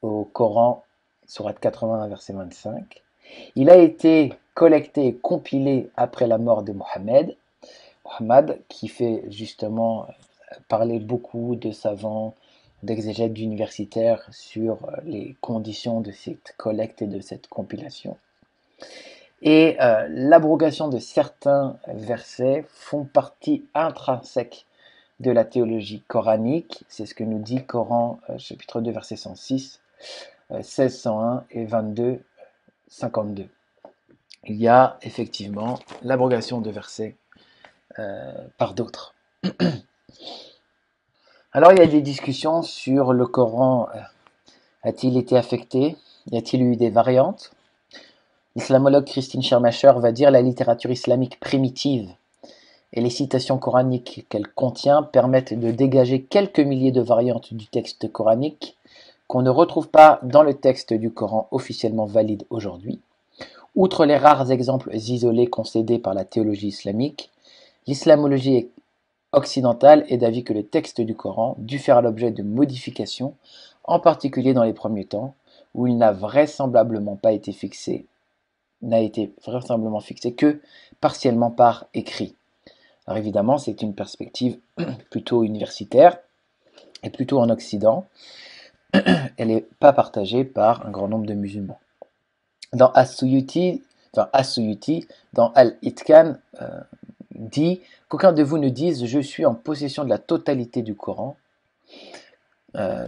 au Coran, sourate 80, verset 25. Il a été collecté et compilé après la mort de Mohammed, qui fait justement parler beaucoup de savants, d'exégètes, d'universitaires sur les conditions de cette collecte et de cette compilation. Et l'abrogation de certains versets font partie intrinsèque de la théologie coranique. C'est ce que nous dit Coran, chapitre 2, verset 106, 16, 101 et 22, 52. Il y a effectivement l'abrogation de versets par d'autres. Alors il y a des discussions sur le Coran. A-t-il été affecté? Y a-t-il eu des variantes? L'islamologue Christine Schermacher va dire la littérature islamique primitive et les citations coraniques qu'elle contient permettent de dégager quelques milliers de variantes du texte coranique qu'on ne retrouve pas dans le texte du Coran officiellement valide aujourd'hui. Outre les rares exemples isolés concédés par la théologie islamique, l'islamologie occidentale est d'avis que le texte du Coran dut faire l'objet de modifications, en particulier dans les premiers temps, où il n'a été vraisemblablement fixé que partiellement par écrit. Alors évidemment, c'est une perspective plutôt universitaire et plutôt en Occident. Elle n'est pas partagée par un grand nombre de musulmans. Dans As-Suyuti, dans Al-Itkan, dit qu'aucun de vous ne dise je suis en possession de la totalité du Coran.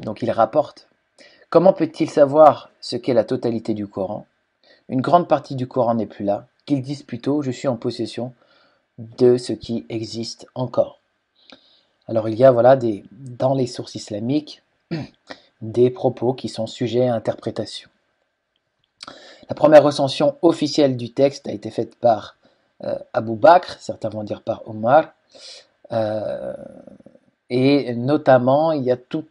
Donc il rapporte comment peut-il savoir ce qu'est la totalité du Coran? Une grande partie du Coran n'est plus là, qu'ils disent plutôt je suis en possession de ce qui existe encore. Alors il y a dans les sources islamiques des propos qui sont sujets à interprétation. La première recension officielle du texte a été faite par Abu Bakr, certains vont dire par Omar, et notamment il y a tout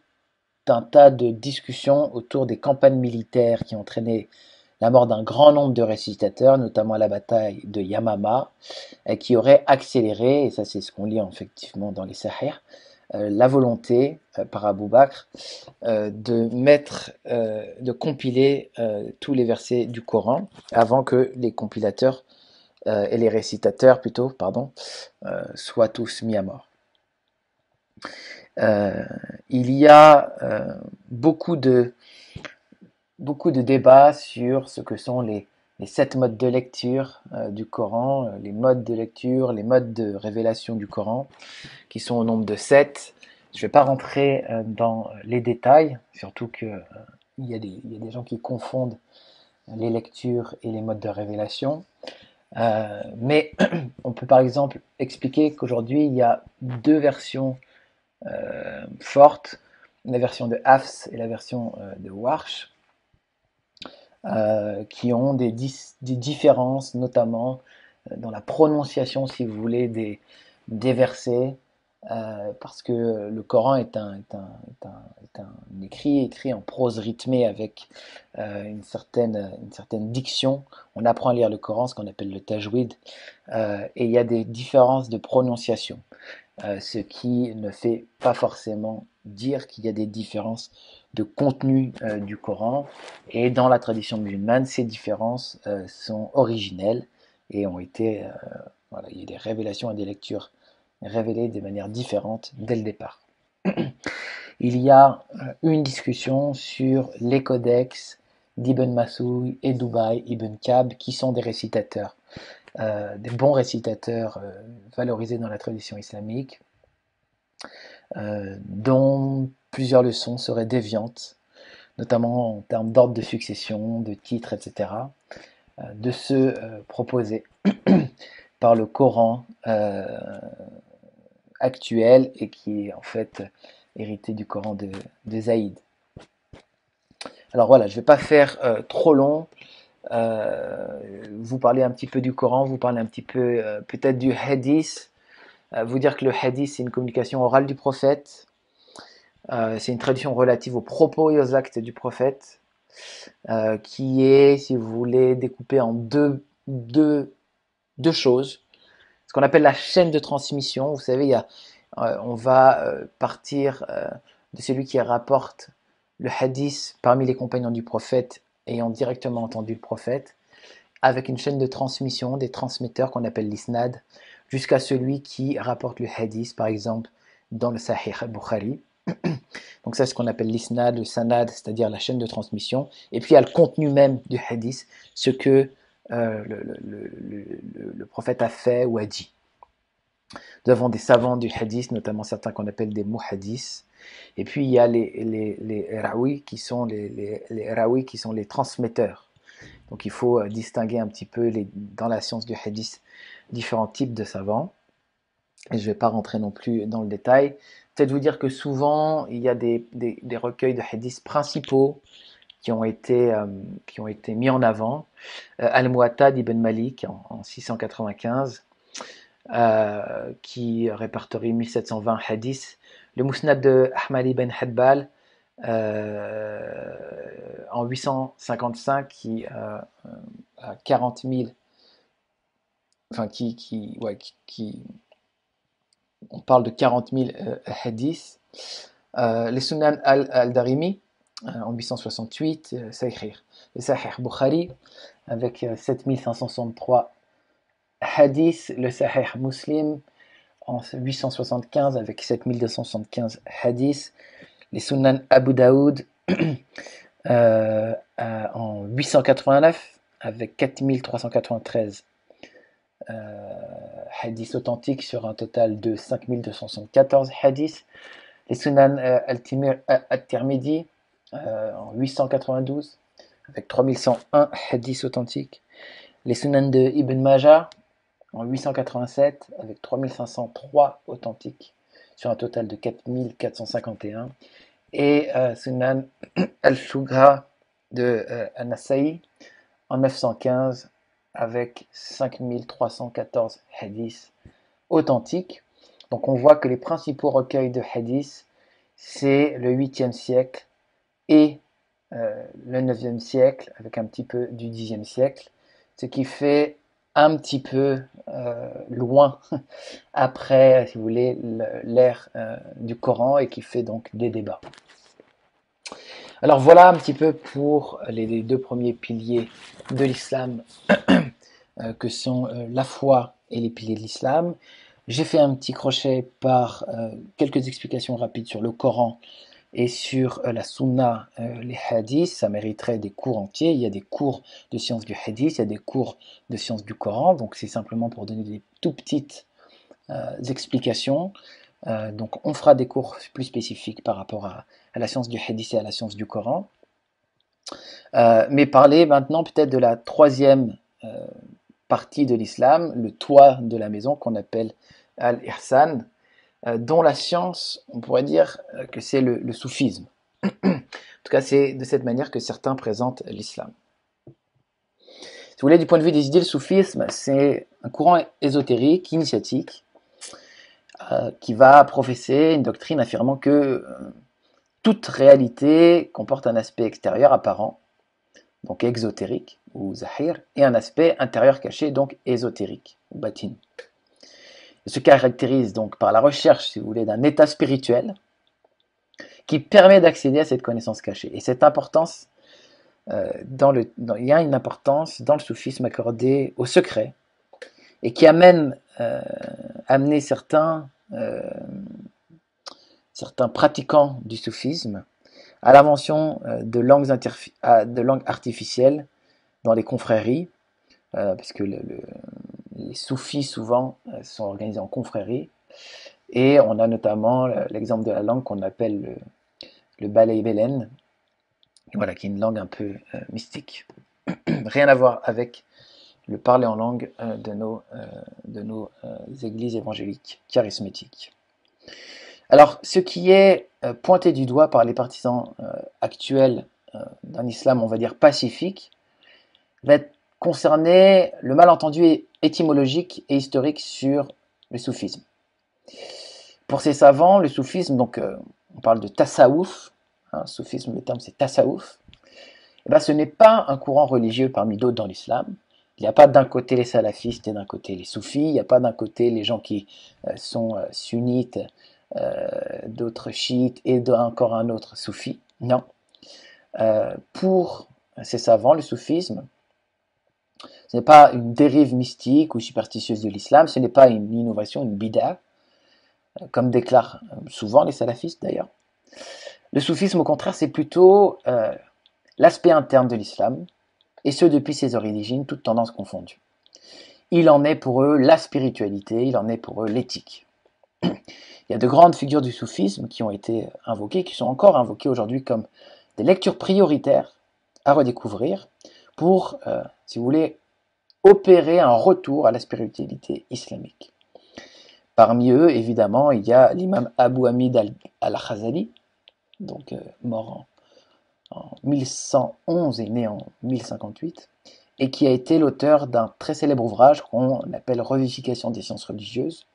un tas de discussions autour des campagnes militaires qui ont entraîné la mort d'un grand nombre de récitateurs, notamment à la bataille de Yamama, qui aurait accéléré, et ça c'est ce qu'on lit effectivement dans les Sahih, la volonté par Abu Bakr de compiler tous les versets du Coran avant que les compilateurs et les récitateurs plutôt, soient tous mis à mort. Il y a beaucoup de débats sur ce que sont les 7 modes de lecture du Coran, les modes de lecture, les modes de révélation du Coran, qui sont au nombre de 7. Je ne vais pas rentrer dans les détails, surtout qu'il y a des gens qui confondent les lectures et les modes de révélation. Mais on peut par exemple expliquer qu'aujourd'hui il y a 2 versions fortes, la version de Hafs et la version de Warsh, qui ont des différences, notamment dans la prononciation, si vous voulez, des versets, parce que le Coran est un écrit en prose rythmée avec une certaine diction. On apprend à lire le Coran, ce qu'on appelle le tajwid, et il y a des différences de prononciation, ce qui ne fait pas forcément dire qu'il y a des différences de contenu du Coran. Et dans la tradition musulmane, ces différences sont originelles et ont été, il y a des révélations et des lectures révélées de manière différente dès le départ. Il y a une discussion sur les codex d'Ibn Mas'ud et d'Ubay ibn Ka'b, qui sont des récitateurs, des bons récitateurs valorisés dans la tradition islamique, dont plusieurs leçons seraient déviantes, notamment en termes d'ordre de succession, de titres, etc., de ceux proposés par le Coran actuel et qui est en fait hérité du Coran de Zaïd. Alors voilà, je ne vais pas faire trop long. Vous parlez un petit peu du Coran, vous parlez un petit peu peut-être du hadith. Vous dire que le hadith c'est une communication orale du prophète. C'est une tradition relative aux propos et aux actes du prophète, qui est, si vous voulez, découpée en deux choses. Ce qu'on appelle la chaîne de transmission. Vous savez, on va partir de celui qui rapporte le hadith parmi les compagnons du prophète ayant directement entendu le prophète, avec une chaîne de transmission, des transmetteurs qu'on appelle l'isnad, jusqu'à celui qui rapporte le hadith, par exemple, dans le Sahih al-Bukhari. Donc ça, c'est ce qu'on appelle l'isnad, le sanad, c'est-à-dire la chaîne de transmission. Et puis il y a le contenu même du hadith, ce que le prophète a fait ou a dit. Nous avons des savants du hadith, notamment certains qu'on appelle des muhadiths. Et puis il y a les rawi qui sont les transmetteurs. Donc il faut distinguer un petit peu dans la science du hadith différents types de savants. Et je ne vais pas rentrer non plus dans le détail. Peut-être vous dire que souvent il y a des recueils de hadiths principaux qui ont été mis en avant. Al-Muwatta d'Ibn Malik en 695, qui répertorie 1720 hadiths. Le Musnad de Ahmad ibn Hanbal en 855 qui a 40 000, enfin on parle de 40 000 hadiths. Les Sunan al-Darimi en 868, le Sahih Bukhari avec 7563 hadiths, le Sahih Muslim en 875 avec 7275 hadiths. Les Sunan Abu Daoud en 889 avec 4393 hadiths authentiques sur un total de 5274 hadiths. Les Sunan al-Tirmidhi en 892 avec 3101 hadiths authentiques. Les Sunan de Ibn Majah en 887 avec 3503 authentiques sur un total de 4451. Et Sunan al-Shugha de An-Nasa'i en 915 avec 5314 hadiths authentiques. Donc on voit que les principaux recueils de hadiths, c'est le 8e siècle et le 9e siècle, avec un petit peu du 10e siècle, ce qui fait un petit peu loin après, si vous voulez, l'ère du Coran et qui fait donc des débats. Alors voilà un petit peu pour les deux premiers piliers de l'islam que sont la foi et les piliers de l'islam. J'ai fait un petit crochet par quelques explications rapides sur le Coran et sur la sunna, les hadiths. Ça mériterait des cours entiers. Il y a des cours de sciences du hadith, il y a des cours de sciences du Coran. Donc c'est simplement pour donner des tout petites explications. Donc on fera des cours plus spécifiques par rapport à la science du hadith et à la science du Coran. Mais parler maintenant peut-être de la troisième partie de l'islam, le toit de la maison qu'on appelle al-ihsan, dont la science, on pourrait dire que c'est le soufisme. En tout cas, c'est de cette manière que certains présentent l'islam. Si vous voulez, du point de vue des idées, le soufisme, c'est un courant ésotérique, initiatique, qui va professer une doctrine affirmant que toute réalité comporte un aspect extérieur apparent, donc exotérique, ou zahir, et un aspect intérieur caché, donc ésotérique, ou batin. Il se caractérise donc par la recherche, si vous voulez, d'un état spirituel qui permet d'accéder à cette connaissance cachée. Et cette importance, il y a une importance dans le soufisme accordée au secret, et qui amène amener certains pratiquants du soufisme à l'invention de langues artificielles dans les confréries, parce que les soufis souvent sont organisés en confréries, et on a notamment l'exemple de la langue qu'on appelle le Balay Belen, voilà, qui est une langue un peu mystique. Rien à voir avec le parler en langue de nos églises évangéliques charismatiques. Alors, ce qui est pointé du doigt par les partisans actuels d'un islam, on va dire, pacifique, va concerner le malentendu étymologique et historique sur le soufisme. Pour ces savants, le soufisme, donc on parle de tasawuf, soufisme, le terme c'est tasawuf, et ben, ce n'est pas un courant religieux parmi d'autres dans l'islam. Il n'y a pas d'un côté les salafistes et d'un côté les soufis, il n'y a pas d'un côté les gens qui sont sunnites, d'autres chiites et encore un autre soufi. Non. Pour ces savants, le soufisme, ce n'est pas une dérive mystique ou superstitieuse de l'islam, ce n'est pas une innovation, une bid'a, comme déclarent souvent les salafistes d'ailleurs. Le soufisme, au contraire, c'est plutôt l'aspect interne de l'islam, et ce depuis ses origines, toutes tendances confondues. Il en est pour eux la spiritualité, il en est pour eux l'éthique. Il y a de grandes figures du soufisme qui ont été invoquées, qui sont encore invoquées aujourd'hui comme des lectures prioritaires à redécouvrir pour, si vous voulez, opérer un retour à la spiritualité islamique. Parmi eux, évidemment, il y a l'imam Abu Hamid al-Khazali, donc mort en 1111 et né en 1058, et qui a été l'auteur d'un très célèbre ouvrage qu'on appelle Revivification des sciences religieuses,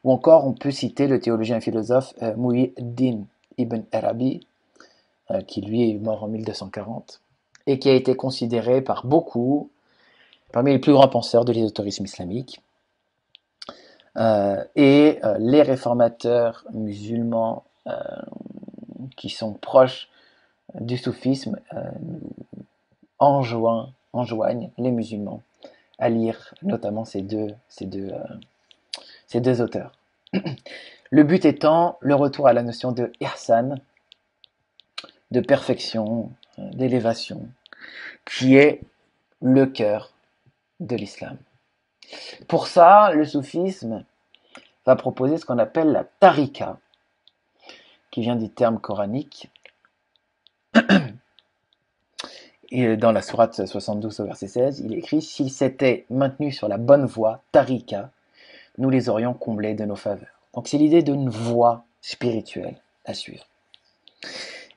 ou encore on peut citer le théologien et philosophe Muhyiddin ibn Arabi, qui lui est mort en 1240, et qui a été considéré par beaucoup parmi les plus grands penseurs de l'ésotérisme islamique. Et les réformateurs musulmans qui sont proches du soufisme enjoignent les musulmans à lire notamment ces deux auteurs. Le but étant le retour à la notion de ihsan, de perfection, d'élévation, qui est le cœur de l'islam. Pour ça, le soufisme va proposer ce qu'on appelle la tariqa, qui vient du terme coranique. Et dans la sourate 72 au verset 16, il est écrit « S'ils s'étaient maintenus sur la bonne voie, tariqa, nous les aurions comblés de nos faveurs. » Donc c'est l'idée d'une voie spirituelle à suivre.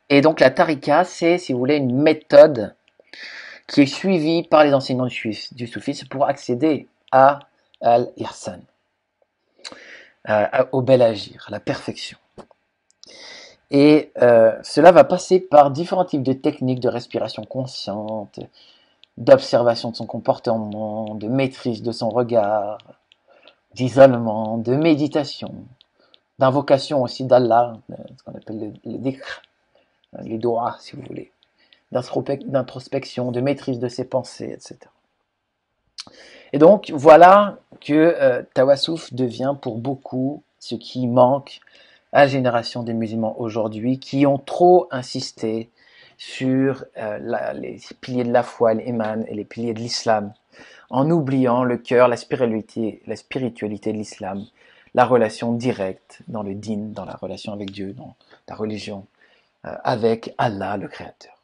Et donc la tariqa, c'est, si vous voulez, une méthode qui est suivie par les enseignants du soufisme pour accéder à al-ihsan, au bel agir, à la perfection. Et cela va passer par différents types de techniques de respiration consciente, d'observation de son comportement, de maîtrise de son regard, d'isolement, de méditation, d'invocation aussi d'Allah, ce qu'on appelle le dhikr, les doigts si vous voulez, d'introspection, de maîtrise de ses pensées, etc. Et donc voilà que Tawassouf devient pour beaucoup ce qui manque à la génération des musulmans aujourd'hui, qui ont trop insisté sur les piliers de la foi, l'iman et les piliers de l'islam, en oubliant le cœur, la spiritualité de l'islam, la relation directe dans le din, dans la relation avec Dieu, dans la religion, avec Allah le Créateur.